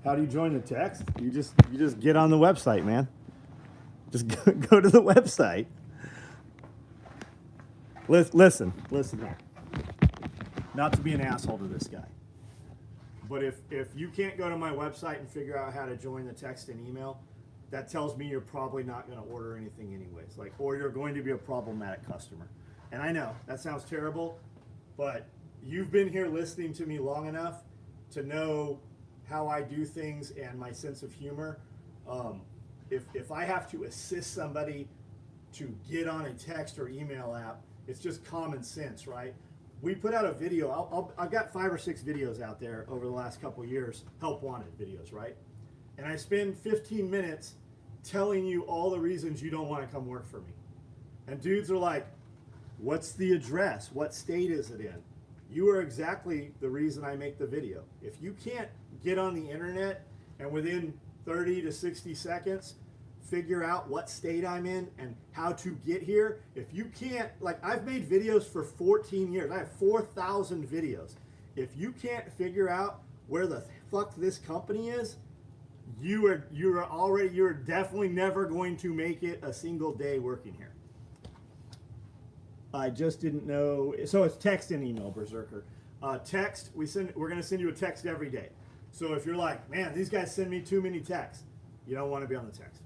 A: How do you join the text? You just get on the website, man. Just go to the website. Listen here. Not to be an asshole to this guy, but if you can't go to my website and figure out how to join the text and email, that tells me you're probably not going to order anything anyways. Or you're going to be a problematic customer. And I know that sounds terrible, but you've been here listening to me long enough to know how I do things and my sense of humor. If I have to assist somebody to get on a text or email app, it's just common sense, right? We put out a video. I've got 5 or 6 videos out there over the last couple of years, help wanted videos, right? And I spend 15 minutes telling you all the reasons you don't want to come work for me. And dudes are like, what's the address? What state is it in? You are exactly the reason I make the video. If you can't get on the internet and within 30 to 60 seconds figure out what state I'm in and how to get here, if you can't, I've made videos for 14 years. I have 4,000 videos. If you can't figure out where the fuck this company is, you're definitely never going to make it a single day working here. I just didn't know. So it's text and email, Berserker. Text, we're going to send you a text every day. So if you're like, man, these guys send me too many texts, you don't want to be on the text.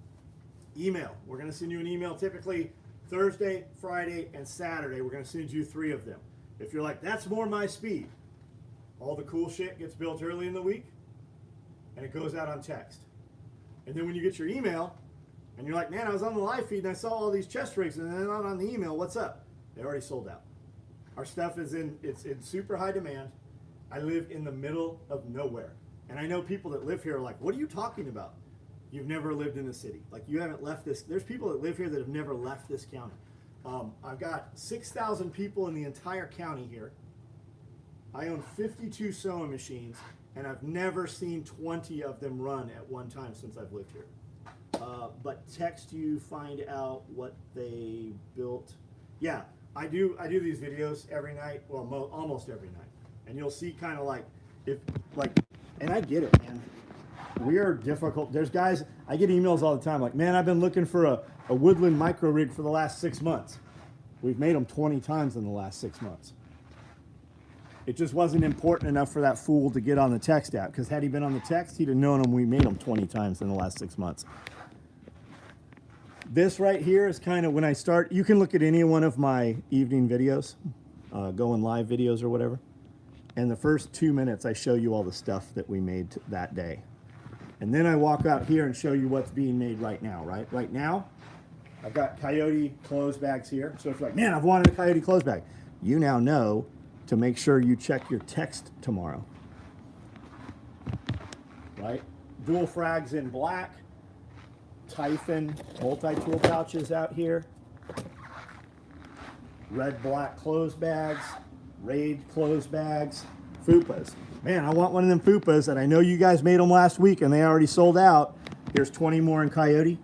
A: Email, we're going to send you an email typically Thursday, Friday, and Saturday. We're going to send you 3 of them. If you're like, that's more my speed, all the cool shit gets built early in the week and it goes out on text. And then when you get your email and you're like, man, I was on the live feed and I saw all these chest rigs and they're not on the email, what's up? They already sold out. Our stuff is in super high demand. I live in the middle of nowhere. And I know people that live here are like, what are you talking about? You've never lived in the city. You haven't left this. There's people that live here that have never left this county. I've got 6,000 people in the entire county here. I own 52 sewing machines, and I've never seen 20 of them run at one time since I've lived here. But text you, find out what they built. Yeah, I do these videos every night, well, almost every night. And you'll see kind of and I get it, man. We are difficult. There's guys, I get emails all the time like, man, I've been looking for a woodland micro rig for the last 6 months. We've made them 20 times in the last 6 months. It just wasn't important enough for that fool to get on the text app, because had he been on the text, he'd have known we made them 20 times in the last 6 months. This right here is kind of when I start, you can look at any one of my evening videos, going live videos or whatever. And the first 2 minutes, I show you all the stuff that we made that day. And then I walk out here and show you what's being made right now, right? Right now, I've got Coyote clothes bags here. So if you're like, man, I've wanted a Coyote clothes bag, you now know to make sure you check your text tomorrow, right? Dual frags in black, Typhon multi-tool pouches out here, red-black clothes bags, Raid clothes bags, FUPAs. Man, I want one of them FUPAs, and I know you guys made them last week and they already sold out. Here's 20 more in Coyote.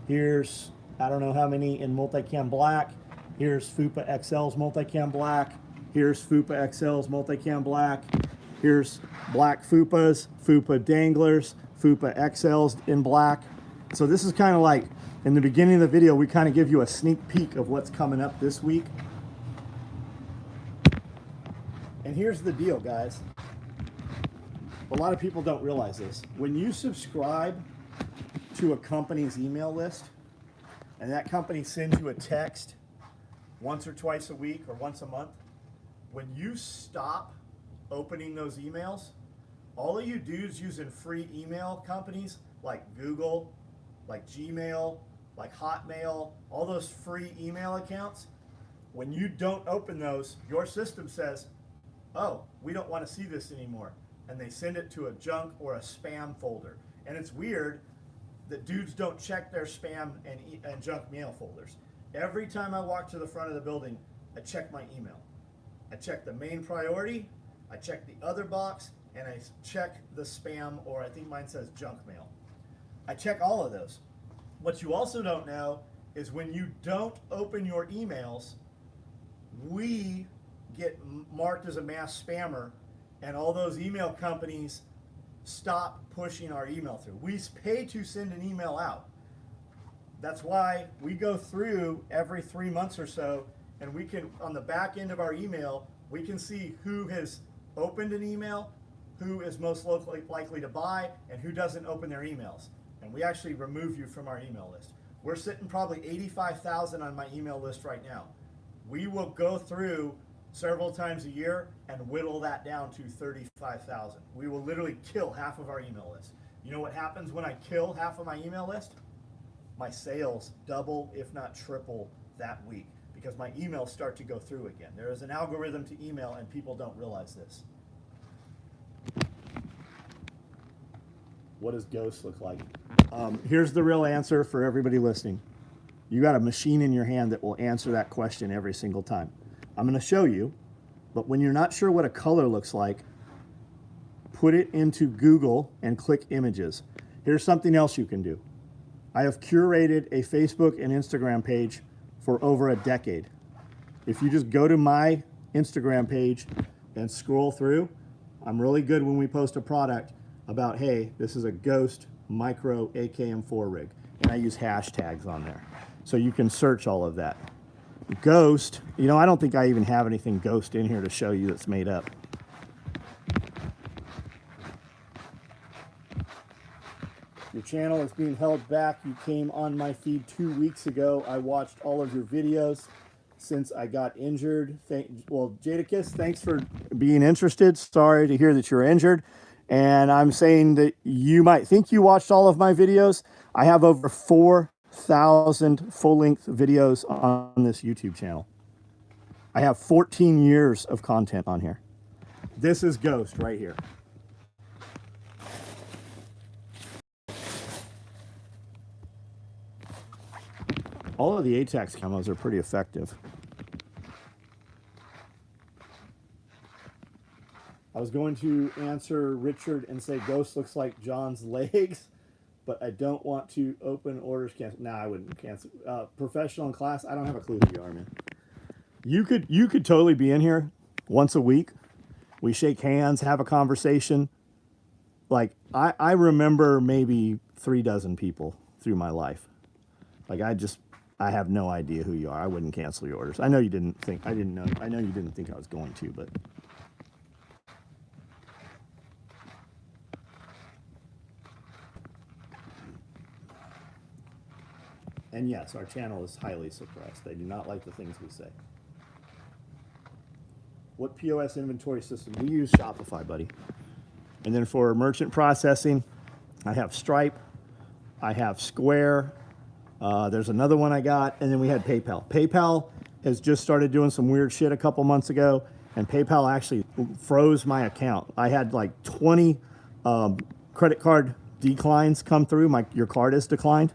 A: Here's, I don't know how many in multicam black. Here's FUPA XL's multicam black. Here's FUPA XL's multicam black. Here's black FUPAs, FUPA danglers, FUPA XLs in black. So this is kind of like, in the beginning of the video, we kind of give you a sneak peek of what's coming up this week. And here's the deal, guys. A lot of people don't realize this. When you subscribe to a company's email list, and that company sends you a text once or twice a week or once a month, when you stop opening those emails, all of you dudes using free email companies like Google, like Gmail, like Hotmail, all those free email accounts, when you don't open those, your system says, oh, we don't want to see this anymore. And they send it to a junk or a spam folder. And it's weird that dudes don't check their spam and junk mail folders. Every time I walk to the front of the building, I check my email. I check the main priority, I check the other box, and I check the spam, or I think mine says junk mail. I check all of those. What you also don't know is when you don't open your emails, we get marked as a mass spammer, and all those email companies stop pushing our email through. We pay to send an email out. That's why we go through every 3 months or so, and we can, on the back end of our email, we can see who has opened an email, who is most likely to buy, and who doesn't open their emails. And we actually remove you from our email list. We're sitting probably 85,000 on my email list right now. We will go through several times a year and whittle that down to 35,000. We will literally kill half of our email list. You know what happens when I kill half of my email list? My sales double, if not triple, that week, because my emails start to go through again. There is an algorithm to email, and people don't realize this. What does ghost look like? Here's the real answer for everybody listening. You got a machine in your hand that will answer that question every single time. I'm going to show you, but when you're not sure what a color looks like, put it into Google and click images. Here's something else you can do. I have curated a Facebook and Instagram page for over a decade. If you just go to my Instagram page and scroll through, I'm really good when we post a product about, hey, this is a Ghost Micro AKM4 rig. And I use hashtags on there. So you can search all of that. Ghost, you know, I don't think I even have anything Ghost in here to show you that's made up. Your channel is being held back. You came on my feed 2 weeks ago. I watched all of your videos since I got injured. Well, Jadakiss, thanks for being interested. Sorry to hear that you're injured. And I'm saying that you might think you watched all of my videos. I have over 4,000 full-length videos on this YouTube channel. I have 14 years of content on here. This is Ghost right here. All of the ATAX camos are pretty effective. I was going to answer Richard and say Ghost looks like John's legs, but I don't want to open orders cancel. Nah, I wouldn't cancel. Professional in class, I don't have a clue who you are, man. You could totally be in here once a week. We shake hands, have a conversation. Like I remember maybe 3 dozen people through my life. Like I have no idea who you are. I wouldn't cancel your orders. I know you didn't think, I know you didn't think I was going to, but. And yes, our channel is highly suppressed. They do not like the things we say. What POS inventory system? We use Shopify, buddy. And then for merchant processing, I have Stripe, I have Square, there's another one I got, and then we had PayPal. PayPal has just started doing some weird shit a couple months ago, and PayPal actually froze my account. I had like 20 credit card declines come through. Your card is declined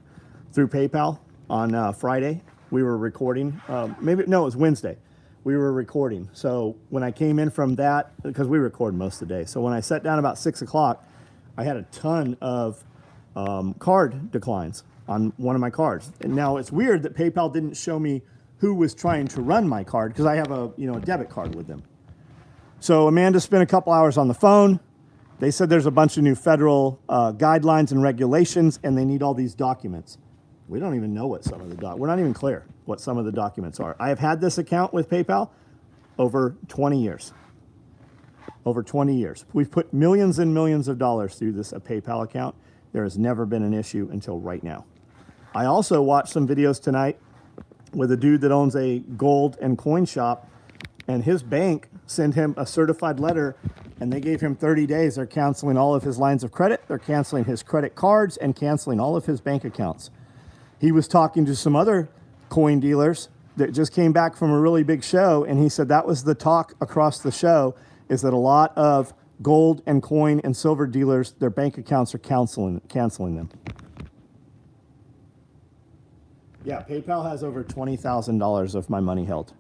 A: through PayPal on Friday. We were recording, it was Wednesday. We were recording. So when I came in from that, because we record most of the day. So when I sat down about 6 o'clock, I had a ton of card declines on one of my cards. And now it's weird that PayPal didn't show me who was trying to run my card, because I have a debit card with them. So Amanda spent a couple hours on the phone. They said there's a bunch of new federal guidelines and regulations, and they need all these documents. We don't even know what some of the we're not even clear what some of the documents are. I have had this account with PayPal over 20 years. Over 20 years. We've put millions and millions of dollars through this PayPal account. There has never been an issue until right now. I also watched some videos tonight with a dude that owns a gold and coin shop, and his bank sent him a certified letter, and they gave him 30 days. They're canceling all of his lines of credit. They're canceling his credit cards and canceling all of his bank accounts. He was talking to some other coin dealers that just came back from a really big show, and he said that was the talk across the show, is that a lot of gold and coin and silver dealers, their bank accounts are canceling them. Yeah, PayPal has over $20,000 of my money held.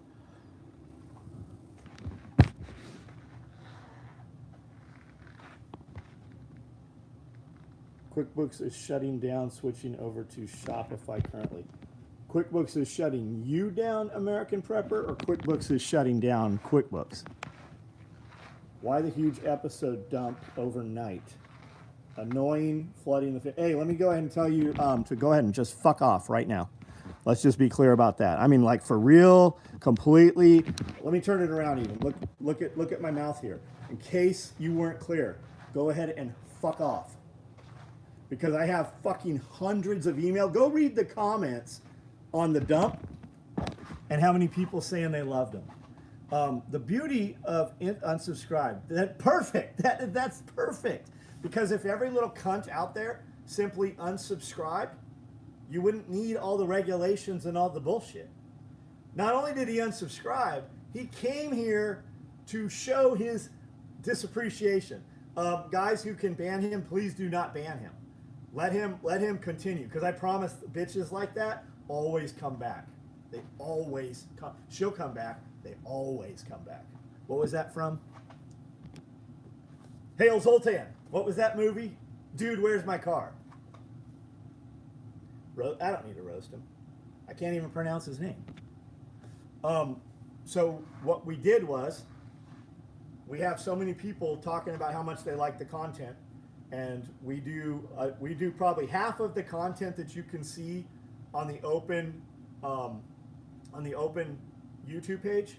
A: QuickBooks is shutting down, switching over to Shopify currently. QuickBooks is shutting you down, American Prepper, or QuickBooks is shutting down QuickBooks? Why the huge episode dump overnight? Annoying, flooding the... Hey, let me go ahead and tell you to go ahead and just fuck off right now. Let's just be clear about that. I mean, like, for real, completely. Let me turn it around even. Look at my mouth here. In case you weren't clear, go ahead and fuck off. Because I have fucking hundreds of emails. Go read the comments on the dump and how many people saying they loved them. The beauty of unsubscribe, that's perfect. Because if every little cunt out there simply unsubscribed, you wouldn't need all the regulations and all the bullshit. Not only did he unsubscribe, he came here to show his disappreciation. Guys who can ban him, please do not ban him. Let him continue, because I promise bitches like that always come back. They always come. She'll come back. They always come back. What was that from? Hail Zoltan. What was that movie? Dude, where's my car? I don't need to roast him. I can't even pronounce his name. So what we did was, we have so many people talking about how much they like the content, and we do probably half of the content that you can see on the open YouTube page.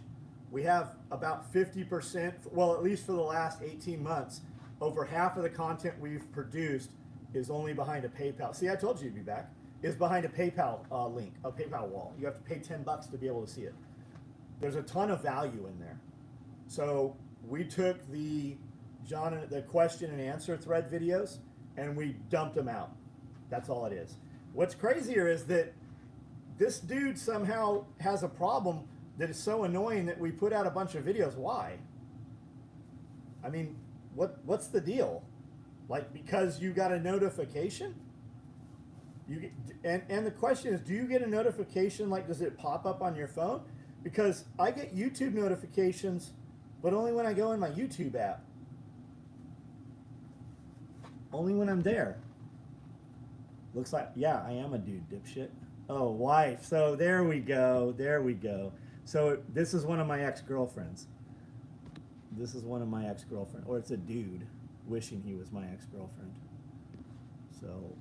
A: We have about 50%, well, at least for the last 18 months, over half of the content we've produced is only behind a PayPal. See, I told you to be back. Is behind a PayPal link, a PayPal wall. You have to pay $10 to be able to see it. There's a ton of value in there. So we took the question and answer thread videos and we dumped them out. That's all it is. What's crazier is that this dude somehow has a problem that is so annoying that we put out a bunch of videos. Why? I mean, what's the deal? Like, because you got a notification? And the question is, do you get a notification? Like, does it pop up on your phone? Because I get YouTube notifications, but only when I go in my YouTube app. Only when I'm there. Looks like, yeah, I am a dude, dipshit. Oh, wife. So there we go. There we go. So this is one of my ex-girlfriends. This is one of my ex-girlfriends. Or it's a dude wishing he was my ex-girlfriend. So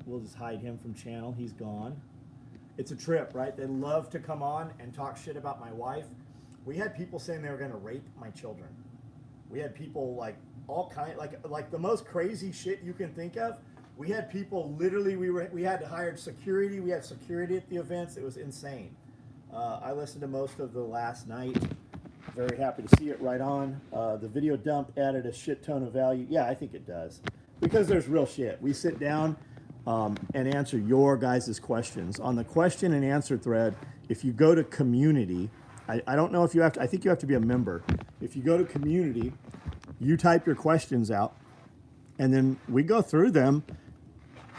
A: we'll just hide him from channel. He's gone. It's a trip, right? They love to come on and talk shit about my wife. We had people saying they were going to rape my children. We had people like all kind, like the most crazy shit you can think of. We had people literally. We had to hire security. We had security at the events. It was insane. I listened to most of the last night. Very happy to see it right on. The video dump added a shit ton of value. Yeah, I think it does, because there's real shit. We sit down and answer your guys' questions. On the question and answer thread, if you go to community, I don't know if you have to, I think you have to be a member. If you go to community, you type your questions out, and then we go through them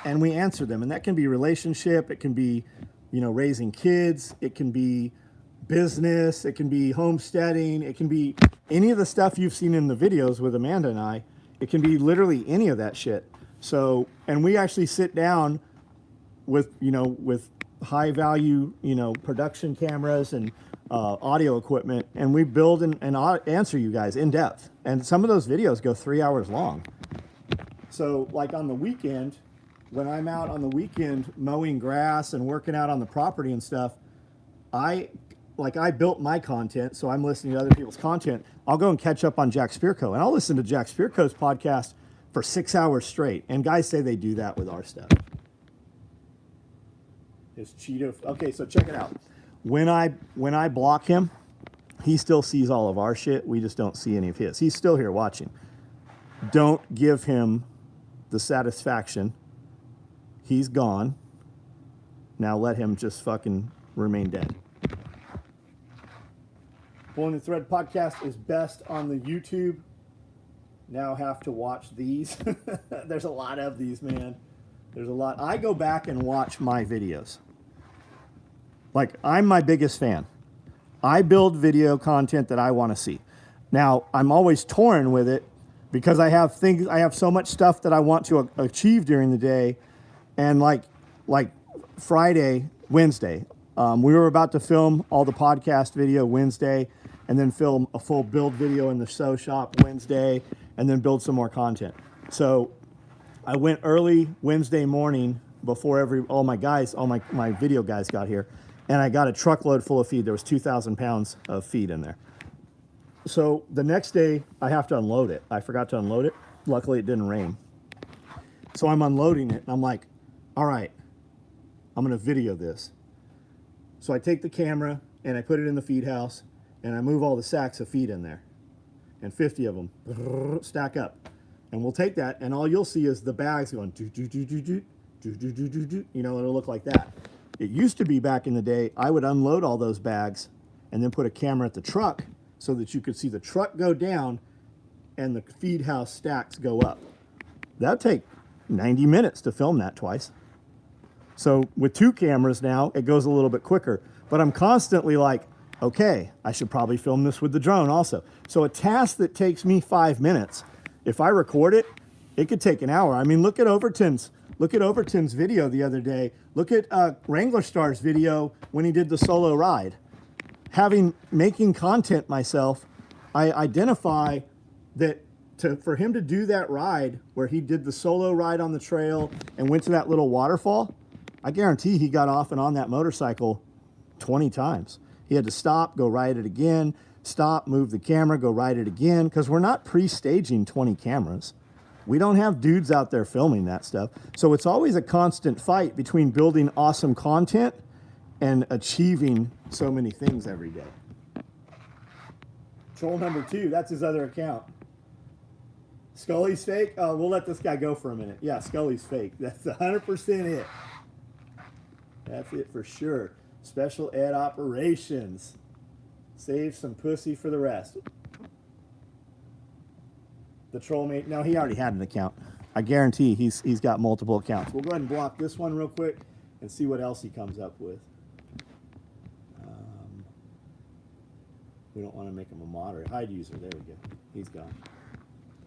A: and we answer them. And that can be relationship, it can be, raising kids, it can be business, it can be homesteading, it can be any of the stuff you've seen in the videos with Amanda and I. It can be literally any of that shit. So, and we actually sit down with high value, production cameras and audio equipment, and we build and answer you guys in depth. And some of those videos go 3 hours long. So like on the weekend, when I'm out on the weekend mowing grass and working out on the property and stuff, I built my content, so I'm listening to other people's content. I'll go and catch up on Jack Spirko, and I'll listen to Jack Spirko's podcast for 6 hours straight. And guys say they do that with our stuff. His Cheeto. Okay, so check it out. When I block him, he still sees all of our shit. We just don't see any of his. He's still here watching. Don't give him the satisfaction. He's gone. Now let him just fucking remain dead. Pulling the Thread podcast is best on the YouTube. Now have to watch these. There's a lot of these, man. There's a lot. I go back and watch my videos. Like, I'm my biggest fan. I build video content that I want to see. Now, I'm always torn with it because I have so much stuff that I want to achieve during the day. And like Friday, Wednesday, we were about to film all the podcast video Wednesday, and then film a full build video in the SOE shop Wednesday, and then build some more content. So I went early Wednesday morning before all my video guys got here, and I got a truckload full of feed. There was 2,000 pounds of feed in there. So the next day I have to unload it. I forgot to unload it. Luckily it didn't rain. So I'm unloading it, and I'm like, all right, I'm gonna video this. So I take the camera and I put it in the feed house, and I move all the sacks of feed in there, and 50 of them stack up. And we'll take that, and all you'll see is the bags going do do do do do do do do do do. It'll look like that. It used to be back in the day, I would unload all those bags and then put a camera at the truck so that you could see the truck go down and the feed house stacks go up. That'd take 90 minutes to film that twice. So with 2 cameras now, it goes a little bit quicker. But I'm constantly like, okay, I should probably film this with the drone also. So a task that takes me 5 minutes, if I record it, it could take an hour. I mean, look at Overton's video the other day. Look at Wrangler Star's video when he did the solo ride. Making content myself, I identify that for him to do that ride where he did the solo ride on the trail and went to that little waterfall, I guarantee he got off and on that motorcycle 20 times. He had to stop, go ride it again, stop, move the camera, go ride it again, because we're not pre-staging 20 cameras. We don't have dudes out there filming that stuff. So it's always a constant fight between building awesome content and achieving so many things every day. Troll number 2, that's his other account. Scully's fake? We'll let this guy go for a minute. Yeah, Scully's fake. That's 100% it. That's it for sure. Special ed operations. Save some pussy for the rest. The troll mate. No, he already had an account. I guarantee he's got multiple accounts. We'll go ahead and block this one real quick and see what else he comes up with. We don't want to make him a moderate. Hide user. There we go. He's gone.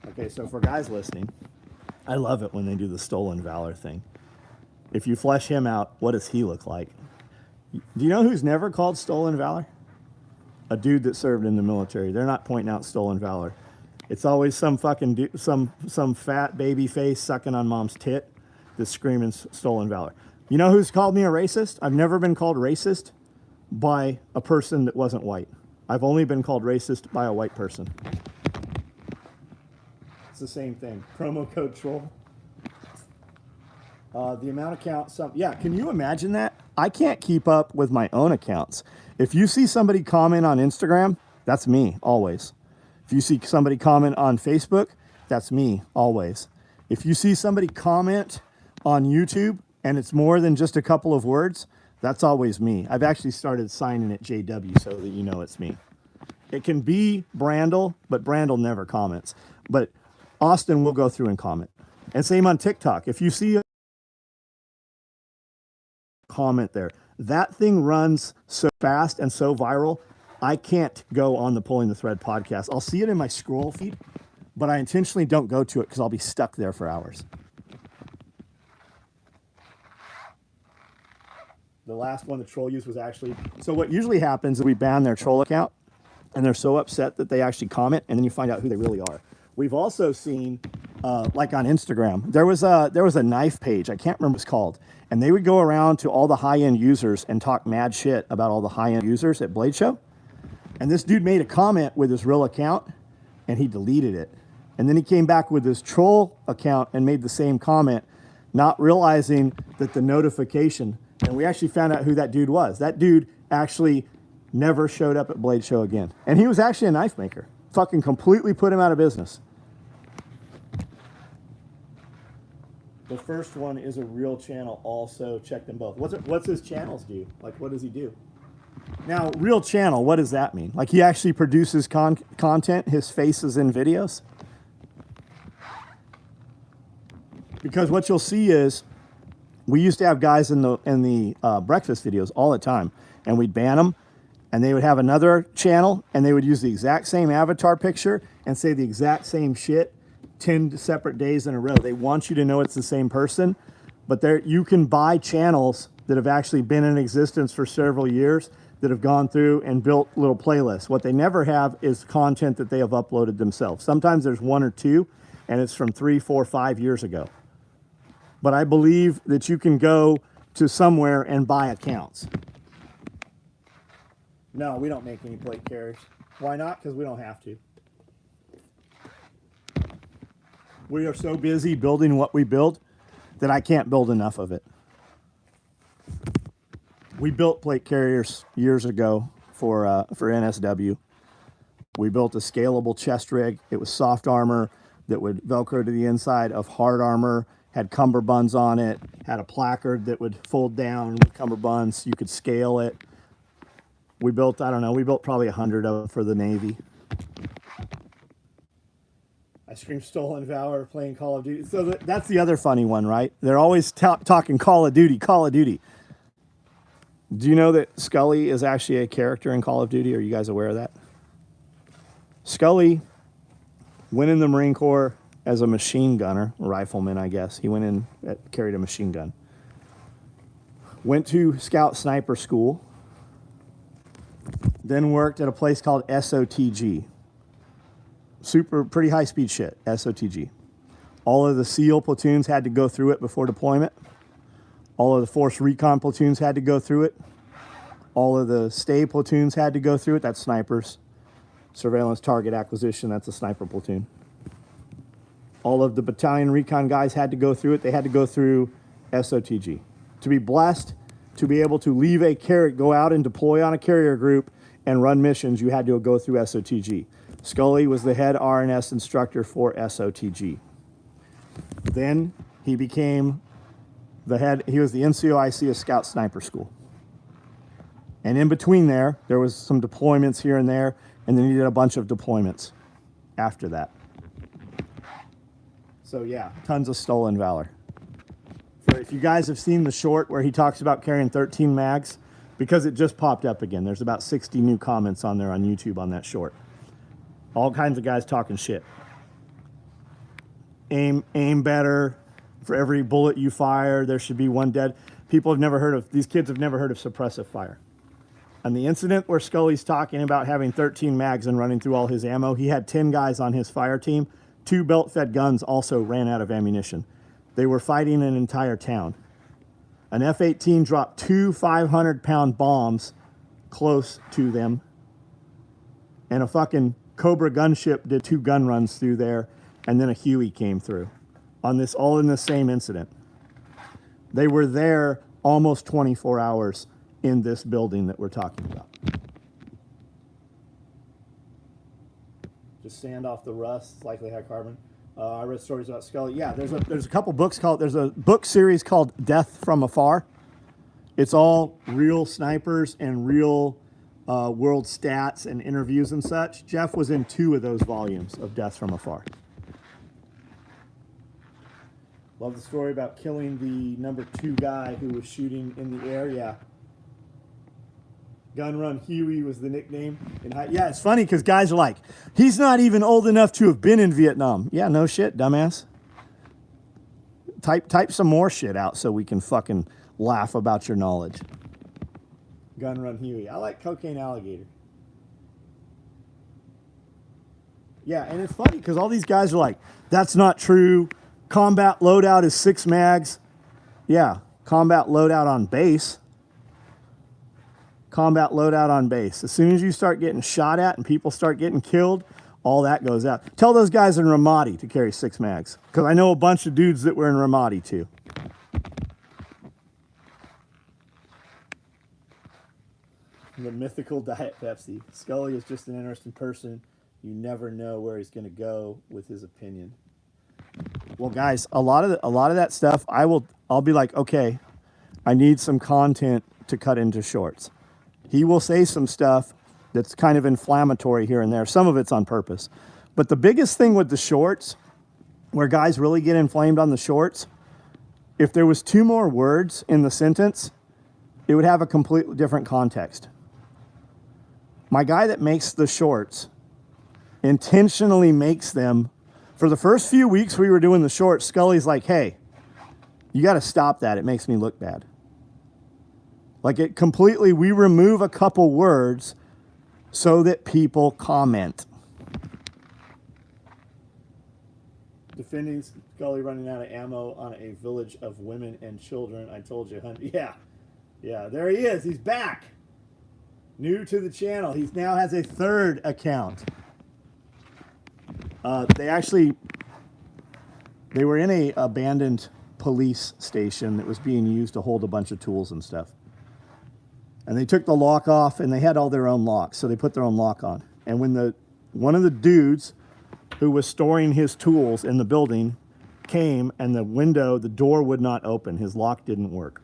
A: Okay, so for guys listening, I love it when they do the stolen valor thing. If you flesh him out, what does he look like? Do you know who's never called stolen valor? A dude that served in the military. They're not pointing out stolen valor. It's always some fucking dude, some fat baby face sucking on mom's tit that's screaming stolen valor. You know who's called me a racist? I've never been called racist by a person that wasn't white. I've only been called racist by a white person. It's the same thing. Promo code troll. The amount of counts. Yeah, can you imagine that? I can't keep up with my own accounts. If you see somebody comment on Instagram, that's me, always. If you see somebody comment on Facebook, that's me, always. If you see somebody comment on YouTube and it's more than just a couple of words, that's always me. I've actually started signing it JW so that you know it's me. It can be Brandel, but Brandel never comments. But Austin will go through and comment. And same on TikTok. If you see a comment there, that thing runs so fast and so viral, I can't go on the Pulling the Thread podcast. I'll see it in my scroll feed, but I intentionally don't go to it because I'll be stuck there for hours. The last one the troll used was actually, so what usually happens is we ban their troll account and they're so upset that they actually comment, and then you find out who they really are. We've also seen, like on Instagram, there was a knife page, I can't remember what it's called, and they would go around to all the high-end users and talk mad shit about all the high-end users at Blade Show. And this dude made a comment with his real account, and he deleted it. And then he came back with his troll account and made the same comment, not realizing that the notification, and we actually found out who that dude was. That dude actually never showed up at Blade Show again. And he was actually a knife maker. Fucking completely put him out of business. The first one is a real channel also. Check them both. What's his channels do? Like, what does he do? Now, real channel, what does that mean? Like, he actually produces content, his face is in videos? Because what you'll see is, we used to have guys in the breakfast videos all the time, and we'd ban them, and they would have another channel, and they would use the exact same avatar picture and say the exact same shit 10 separate days in a row. They want you to know it's the same person, but you can buy channels that have actually been in existence for several years that have gone through and built little playlists. What they never have is content that they have uploaded themselves. Sometimes there's one or two, and it's from 3, 4, 5 years ago. But I believe that you can go to somewhere and buy accounts. No, we don't make any plate carriers. Why not? Because we don't have to. We are so busy building what we build that I can't build enough of it. We built plate carriers years ago for NSW. We built a scalable chest rig. It was soft armor that would Velcro to the inside of hard armor, had cummerbunds on it, had a placard that would fold down with cummerbunds. You could scale it. We built, I don't know, we built probably 100 of them for the Navy. I scream stolen valor playing Call of Duty. So that's the other funny one, right? They're always talking Call of Duty, Call of Duty. Do you know that Scully is actually a character in Call of Duty? Are you guys aware of that? Scully went in the Marine Corps as a machine gunner, rifleman, I guess. He went in, carried a machine gun. Went to Scout Sniper School. Then worked at a place called SOTG. Pretty high speed shit, SOTG. All of the SEAL platoons had to go through it before deployment. All of the Force Recon platoons had to go through it. All of the stay platoons had to go through it. That's snipers. Surveillance target acquisition, that's a sniper platoon. All of the battalion recon guys had to go through it. They had to go through SOTG. To be blessed, to be able to leave a carrier, go out and deploy on a carrier group and run missions, you had to go through SOTG. Scully was the head RNS instructor for SOTG. Then he became he was the NCOIC of Scout Sniper School. And in between there was some deployments here and there, and then he did a bunch of deployments after that. So yeah, tons of stolen valor. If you guys have seen the short where he talks about carrying 13 mags, because it just popped up again. There's about 60 new comments on there on YouTube on that short. All kinds of guys talking shit. Aim better. For every bullet you fire, there should be one dead. These kids have never heard of suppressive fire. And the incident where Scully's talking about having 13 mags and running through all his ammo, he had 10 guys on his fire team. 2 belt-fed guns also ran out of ammunition. They were fighting an entire town. An F-18 dropped 2 500-pound bombs close to them. And a fucking Cobra gunship did 2 gun runs through there, and then a Huey came through. On this, all in the same incident. They were there almost 24 hours in this building that we're talking about. Just sand off the rust, likely high carbon. I read stories about Scully. Yeah, there's a couple books there's a book series called Death from Afar. It's all real snipers and real world stats and interviews and such. Jeff was in 2 of those volumes of Death from Afar. Love the story about killing the number 2 guy who was shooting in the air. Yeah. Gun Run Huey was the nickname. Yeah, it's funny because guys are like, he's not even old enough to have been in Vietnam. Yeah, no shit, dumbass. Type some more shit out so we can fucking laugh about your knowledge. Gun Run Huey. I like Cocaine Alligator. Yeah, and it's funny because all these guys are like, that's not true. Combat loadout is 6 mags. Yeah, combat loadout on base. Combat loadout on base. As soon as you start getting shot at and people start getting killed, all that goes out. Tell those guys in Ramadi to carry 6 mags, because I know a bunch of dudes that were in Ramadi too. The mythical Diet Pepsi. Scully is just an interesting person. You never know where he's going to go with his opinion. Well, guys, a lot of that stuff, I'll be like, okay, I need some content to cut into shorts. He will say some stuff that's kind of inflammatory here and there. Some of it's on purpose. But the biggest thing with the shorts, where guys really get inflamed on the shorts, if there was 2 more words in the sentence, it would have a completely different context. My guy that makes the shorts intentionally makes them. For the first few weeks we were doing the shorts, Scully's like, hey, you got to stop that. It makes me look bad. Like, it completely, we remove a couple words so that people comment. Defending Scully running out of ammo on a village of women and children. I told you, honey. Yeah, there he is. He's back. New to the channel. He now has a 3rd account. They were in a abandoned police station that was being used to hold a bunch of tools and stuff. And they took the lock off, and they had all their own locks, so they put their own lock on. And when one of the dudes who was storing his tools in the building came, and the door would not open. His lock didn't work.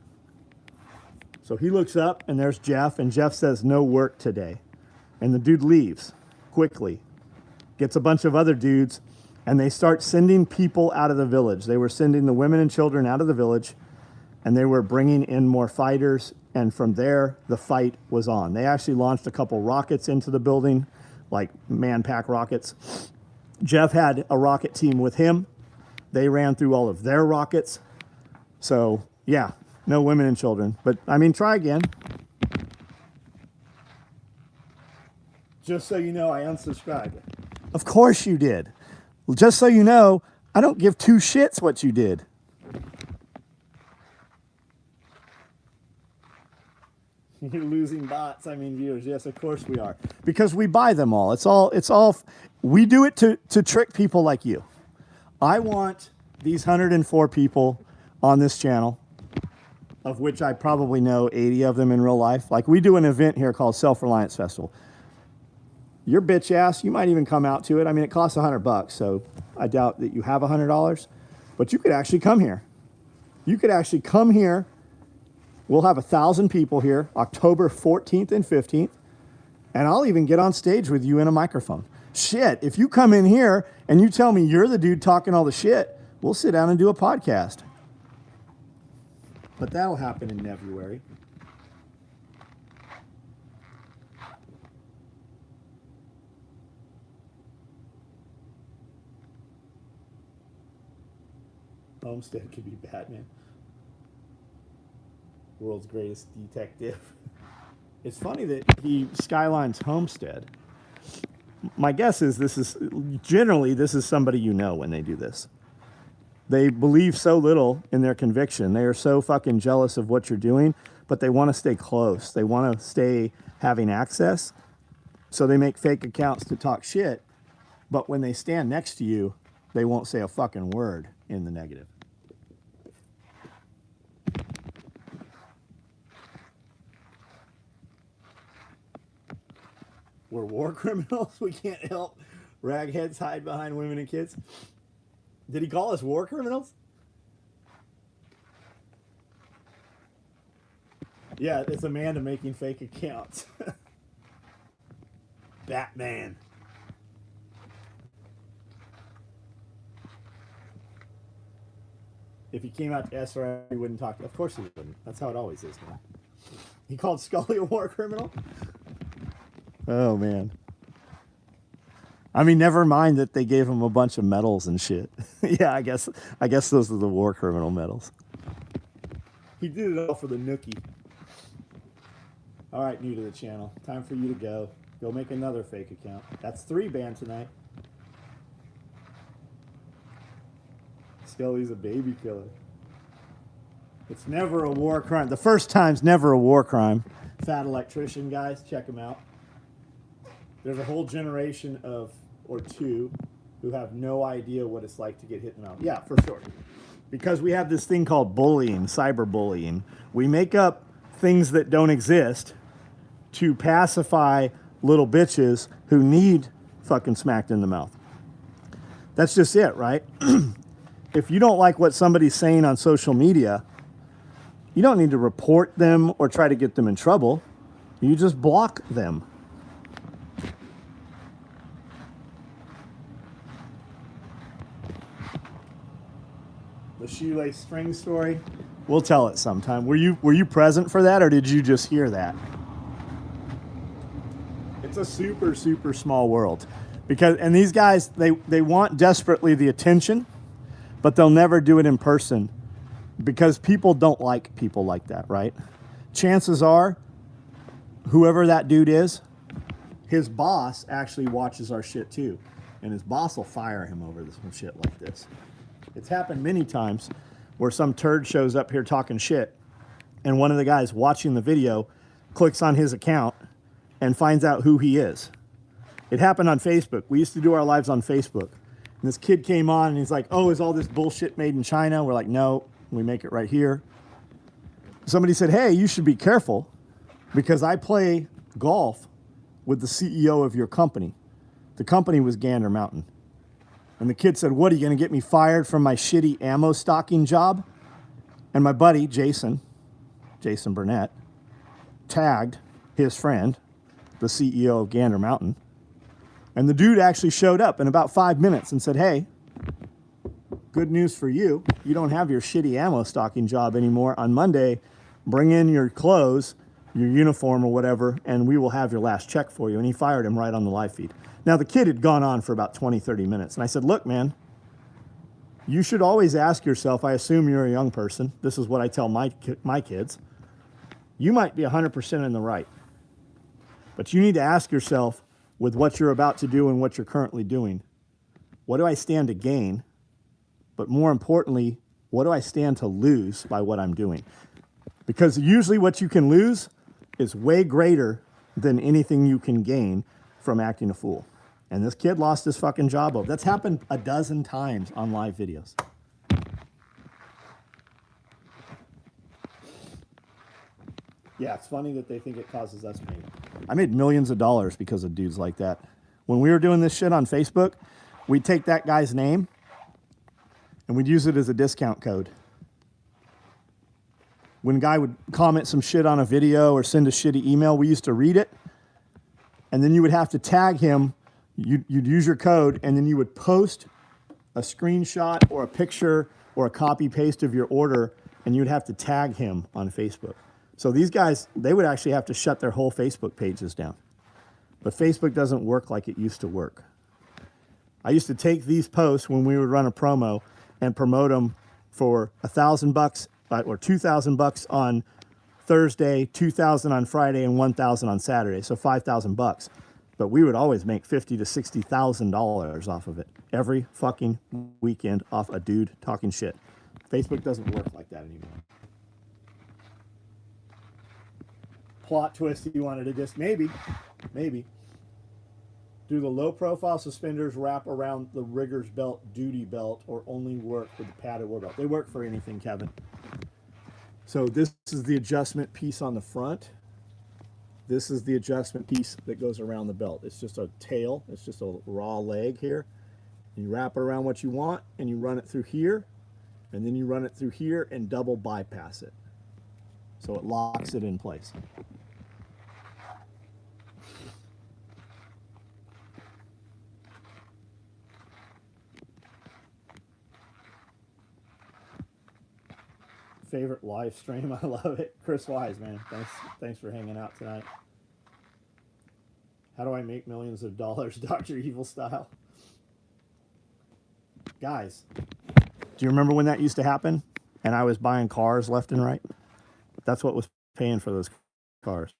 A: So he looks up, and there's Jeff, and Jeff says, no work today. And the dude leaves quickly, gets a bunch of other dudes, and they start sending people out of the village. They were sending the women and children out of the village, and they were bringing in more fighters, and from there, the fight was on. They actually launched a couple rockets into the building, like man-pack rockets. Jeff had a rocket team with him. They ran through all of their rockets. So, yeah, no women and children. But, I mean, try again. Just so you know, I unsubscribed. Of course you did. Well, just so you know, I don't give 2 shits what you did. You're losing bots, I mean viewers. Yes, of course we are. Because we buy them all. It's all, we do it to trick people like you. I want these 104 people on this channel, of which I probably know 80 of them in real life. Like, we do an event here called Self-Reliance Festival. Your bitch ass, you might even come out to it. I mean, it costs $100, so I doubt that you have $100, but you could actually come here. You could actually come here. We'll have 1,000 people here, October 14th and 15th, and I'll even get on stage with you in a microphone. Shit, if you come in here and you tell me you're the dude talking all the shit, we'll sit down and do a podcast. But that'll happen in February. Homestead could be Batman. World's greatest detective. It's funny that he skylines Homestead. My guess is this is somebody you know when they do this. They believe so little in their conviction. They are so fucking jealous of what you're doing, but they want to stay close. They want to stay having access. So they make fake accounts to talk shit, but when they stand next to you, they won't say a fucking word in the negative. We're war criminals. We can't help ragheads hide behind women and kids. Did he call us war criminals? Yeah, it's Amanda making fake accounts. Batman. If he came out to SRI, he wouldn't talk. Of course he wouldn't. That's how it always is, man. He called Scully a war criminal? Oh, man. I mean, never mind that they gave him a bunch of medals and shit. Yeah, I guess those are the war criminal medals. He did it all for the nookie. All right, new to the channel. Time for you to go. Go make another fake account. That's 3 banned tonight. Skelly's a baby killer. It's never a war crime. The first time's never a war crime. Fat Electrician, guys, check him out. There's a whole generation of, or two, who have no idea what it's like to get hit in the mouth. Yeah, for sure. Because we have this thing called bullying, cyberbullying. We make up things that don't exist to pacify little bitches who need fucking smacked in the mouth. That's just it, right? If you don't like what somebody's saying on social media, you don't need to report them or try to get them in trouble. You just block them. The shoelace string story, we'll tell it sometime. Were you present for that, or did you just hear that? It's a super, super small world. And these guys, they want desperately the attention, but they'll never do it in person because people don't like people like that, right? Chances are, whoever that dude is, his boss actually watches our shit too. And his boss will fire him over some shit like this. It's happened many times where some turd shows up here talking shit, and one of the guys watching the video clicks on his account and finds out who he is. It happened on Facebook. We used to do our lives on Facebook. And this kid came on and he's like, oh, is all this bullshit made in China? We're like, no, we make it right here. Somebody said, hey, you should be careful because I play golf with the CEO of your company. The company was Gander Mountain. And the kid said, what, are you going to get me fired from my shitty ammo stocking job? And my buddy, Jason Burnett, tagged his friend, the CEO of Gander Mountain. And the dude actually showed up in about 5 minutes and said, hey, good news for you. You don't have your shitty ammo stocking job anymore. On Monday, bring in your clothes, your uniform or whatever, and we will have your last check for you. And he fired him right on the live feed. Now, the kid had gone on for about 20, 30 minutes. And I said, look, man, you should always ask yourself, I assume you're a young person. This is what I tell my kids. You might be 100% in the right. But you need to ask yourself, with what you're about to do and what you're currently doing, what do I stand to gain? But more importantly, what do I stand to lose by what I'm doing? Because usually what you can lose is way greater than anything you can gain from acting a fool. And this kid lost his fucking job over. That's happened a dozen times on live videos. Yeah, it's funny that they think it causes us pain. I made millions of dollars because of dudes like that. When we were doing this shit on Facebook, we'd take that guy's name and we'd use it as a discount code. When a guy would comment some shit on a video or send a shitty email, we used to read it. And then you would have to tag him. You'd use your code, and then you would post a screenshot or a picture or a copy paste of your order, and you'd have to tag him on Facebook. So these guys, they would actually have to shut their whole Facebook pages down. But Facebook doesn't work like it used to work. I used to take these posts when we would run a promo and promote them for $1,000 or $2,000 on Thursday, $2,000 on Friday, and $1,000 on Saturday. So $5,000. But we would always make $50,000 to $60,000 off of it every fucking weekend off a dude talking shit. Facebook doesn't work like that anymore. Plot twist you wanted to just maybe do the low profile suspenders wrap around the rigger's belt duty belt or only work with the padded war belt? They work for anything, Kevin. So this is the adjustment piece on the front. This is the adjustment piece that goes around the belt. It's just a tail. It's just a raw leg here. You wrap it around what you want and you run it through here, and then you run it through here and double bypass it. So it locks it in place. Favorite live stream. I love it. Chris Wise, man. Thanks for hanging out tonight. How do I make millions of dollars, Dr. Evil style? Guys, do you remember when that used to happen? And I was buying cars left and right? That's what was paying for those cars.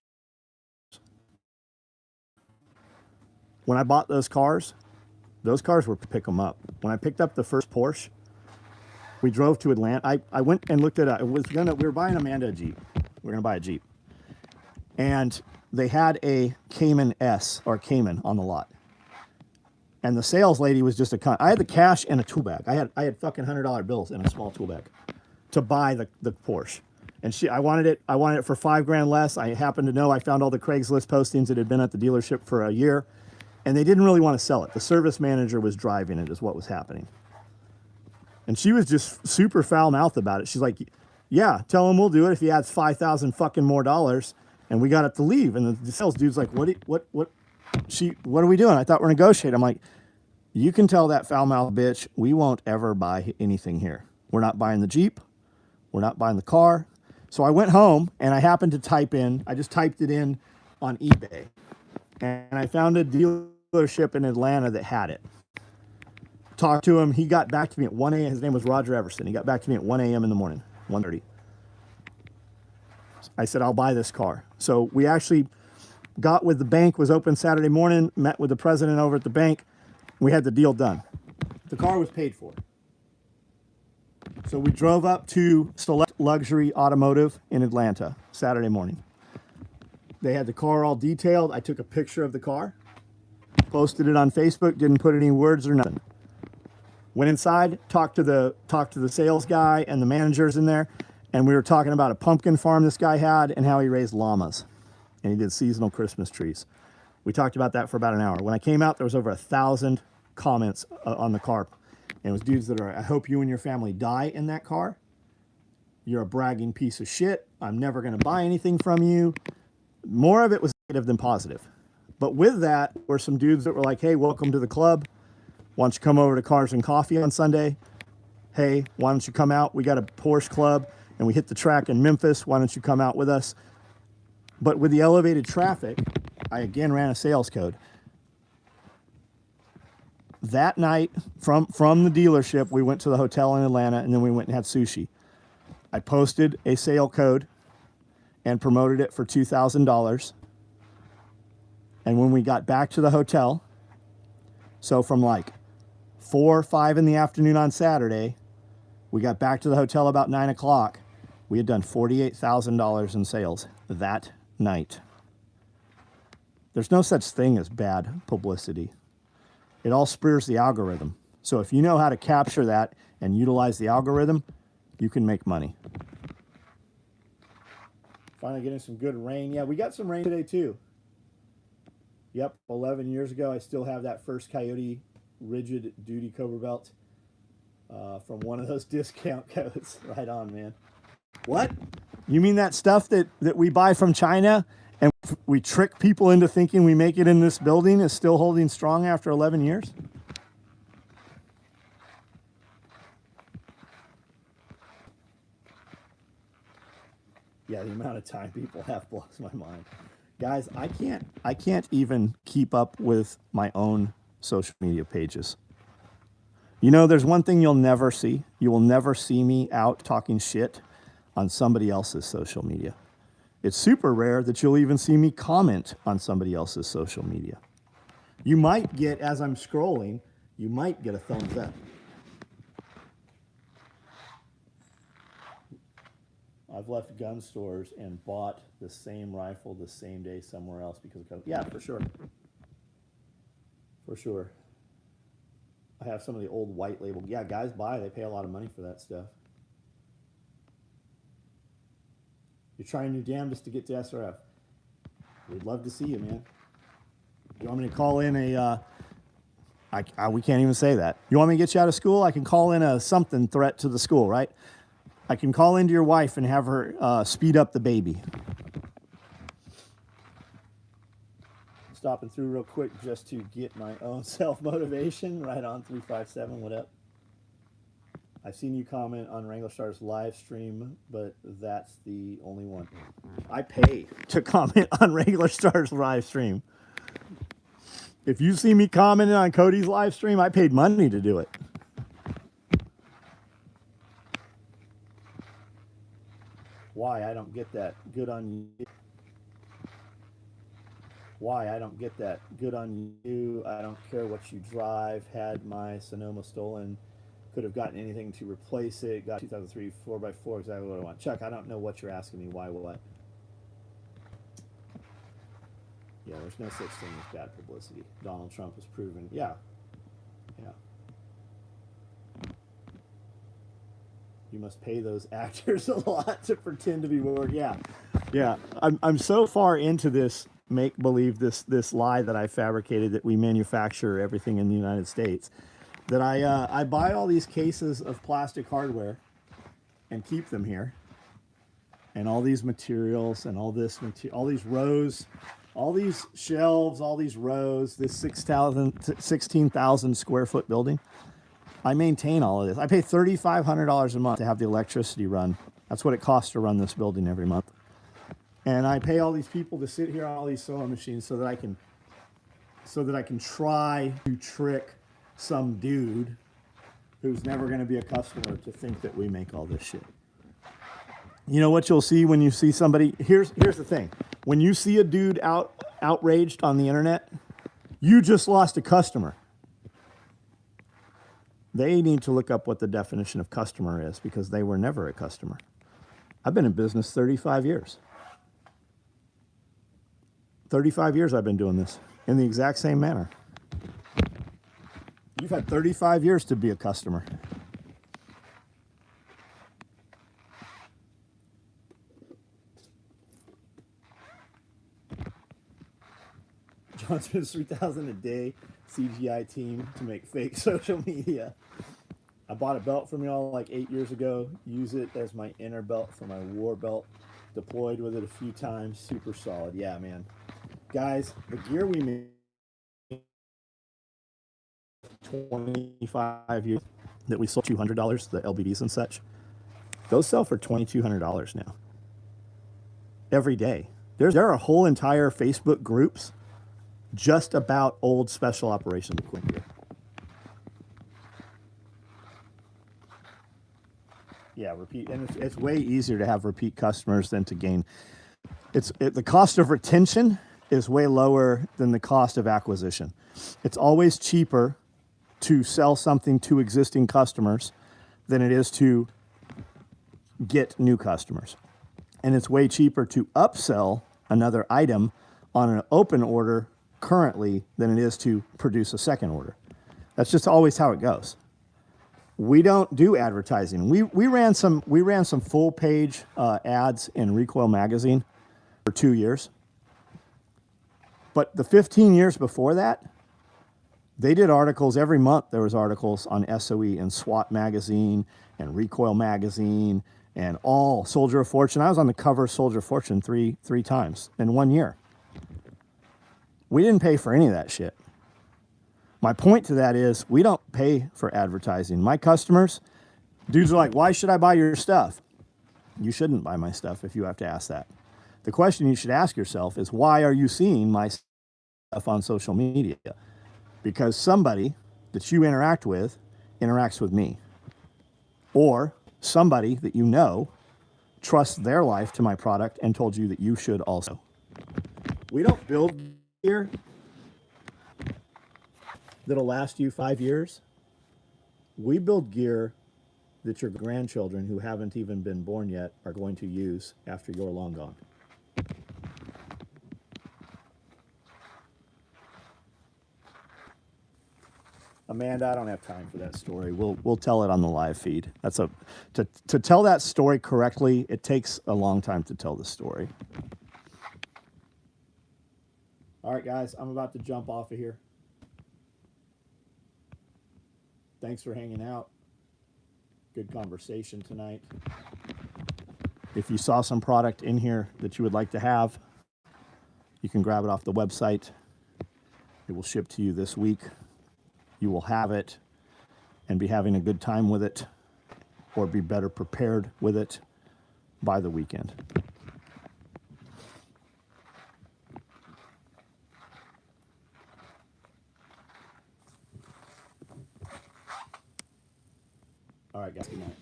A: when I bought those cars were to pick them up. When I picked up the first Porsche, we drove to Atlanta. I went and looked at we were buying Amanda a Jeep. We were gonna buy a Jeep. And they had a Cayman S or Cayman on the lot. And the sales lady was just a cunt. I had the cash and a tool bag. I had fucking $100 bills in a small tool bag to buy the Porsche. And I wanted it for $5 grand less. I happened to know, I found all the Craigslist postings that had been at the dealership for a year, and they didn't really want to sell it. The service manager was driving it, is what was happening. And she was just super foul mouthed about it. She's like, yeah, tell him we'll do it if he adds 5,000 fucking more dollars. And we got it to leave. And the sales dude's like, what are we doing? I thought we're negotiating. I'm like, you can tell that foul mouthed bitch, we won't ever buy anything here. We're not buying the Jeep. We're not buying the car. So I went home and I happened to I just typed it in on eBay. And I found a dealership in Atlanta that had it. Talked to him. He got back to me at 1 a.m. His name was Roger Everson. He got back to me at 1 a.m. in the morning, 1:30. I said, I'll buy this car. So we actually got with the bank, was open Saturday morning, met with the president over at the bank. We had the deal done. The car was paid for. So we drove up to Select Luxury Automotive in Atlanta Saturday morning. They had the car all detailed. I took a picture of the car, posted it on Facebook, didn't put any words or nothing. Went inside, talked to the sales guy and the managers in there, and we were talking about a pumpkin farm this guy had and how he raised llamas. And he did seasonal Christmas trees. We talked about that for about an hour. When I came out, there was over 1,000 comments on the car. And it was dudes that are, I hope you and your family die in that car. You're a bragging piece of shit. I'm never going to buy anything from you. More of it was negative than positive. But with that were some dudes that were like, hey, welcome to the club. Why don't you come over to Cars and Coffee on Sunday? Hey, why don't you come out? We got a Porsche club and we hit the track in Memphis. Why don't you come out with us? But with the elevated traffic, I again ran a sales code. That night, from the dealership, we went to the hotel in Atlanta, and then we went and had sushi. I posted a sale code and promoted it for $2,000. And when we got back to the hotel, so from like 4 or 5 in the afternoon on Saturday, we got back to the hotel about 9 o'clock. We had done $48,000 in sales that night. There's no such thing as bad publicity. It all spurs the algorithm. So if you know how to capture that and utilize the algorithm, you can make money. Finally getting some good rain. Yeah, we got some rain today too. Yep, 11 years ago, I still have that first Coyote rigid duty Cobra belt from one of those discount codes. Right on, man. What? You mean that stuff that we buy from China and we trick people into thinking we make it in this building is still holding strong after 11 years? Yeah, the amount of time people have blows my mind. Guys, I can't even keep up with my own social media pages. You know, there's one thing you'll never see. You will never see me out talking shit on somebody else's social media. It's super rare that you'll even see me comment on somebody else's social media. You might get, as I'm scrolling, you might get a thumbs up. I've left gun stores and bought the same rifle the same day somewhere else because of, yeah, for sure. For sure. I have some of the old white label. Yeah, guys buy, they pay a lot of money for that stuff. You're trying your damnedest to get to SRF. We'd love to see you, man. You want me to call in a, we can't even say that. You want me to get you out of school? I can call in a something threat to the school, right? I can call into your wife and have her speed up the baby. Stopping through real quick just to get my own self-motivation. Right on 357, what up? I've seen you comment on Wrangler Star's live stream, but that's the only one. I pay to comment on Wrangler Star's live stream. If you see me commenting on Cody's live stream, I paid money to do it. Why? I don't get that. Good on you. Why? I don't get that. Good on you. I don't care what you drive. Had my Sonoma stolen. Could have gotten anything to replace it. Got 2003 4x4, exactly what I want. Chuck, I don't know what you're asking me. Why, what? Yeah, there's no such thing as bad publicity. Donald Trump has proven. Yeah. Yeah. You must pay those actors a lot to pretend to be more. Yeah. Yeah. I'm so far into this make believe, this lie that I fabricated that we manufacture everything in the United States, that I buy all these cases of plastic hardware and keep them here, and all these materials and all this all these rows, all these shelves, all these rows, this 16,000 square foot building. I maintain all of this. I pay $3,500 a month to have the electricity run. That's what it costs to run this building every month. And I pay all these people to sit here on all these sewing machines so that I can try to trick some dude who's never going to be a customer to think that we make all this shit. You know what you'll see when you see somebody? Here's the thing. When you see a dude outraged on the internet, you just lost a customer. They need to look up what the definition of customer is, because they were never a customer. I've been in business 35 years. 35 years I've been doing this in the exact same manner. You've had 35 years to be a customer. John spends $3,000 a day CGI team to make fake social media. I bought a belt from y'all like 8 years ago. Use it as my inner belt for my war belt. Deployed with it a few times. Super solid. Yeah, man. Guys, the gear we made 25 years that we sold $200, the LBDs and such, those sell for $2,200 now. Every day. There are whole entire Facebook groups just about old special operations equipment gear. Yeah, repeat, and it's way easier to have repeat customers than to gain. The cost of retention is way lower than the cost of acquisition. It's always cheaper to sell something to existing customers than it is to get new customers. And it's way cheaper to upsell another item on an open order currently than it is to produce a second order. That's just always how it goes. We don't do advertising. We ran some full page ads in Recoil magazine for 2 years. But the 15 years before that, they did articles every month. There was articles on SOE and SWAT magazine and Recoil magazine and all Soldier of Fortune. I was on the cover of Soldier of Fortune three times in 1 year. We didn't pay for any of that shit. My point to that is we don't pay for advertising. My customers, dudes are like, why should I buy your stuff? You shouldn't buy my stuff if you have to ask that. The question you should ask yourself is, why are you seeing my stuff on social media? Because somebody that you interact with interacts with me. Or somebody that you know trusts their life to my product and told you that you should also. We don't build gear that'll last you 5 years. We build gear that your grandchildren who haven't even been born yet are going to use after you're long gone. Amanda, I don't have time for that story. We'll tell it on the live feed. To tell that story correctly, it takes a long time to tell the story. All right, guys, I'm about to jump off of here. Thanks for hanging out. Good conversation tonight. If you saw some product in here that you would like to have, you can grab it off the website. It will ship to you this week. You will have it and be having a good time with it, or be better prepared with it by the weekend. All right, guys, good night.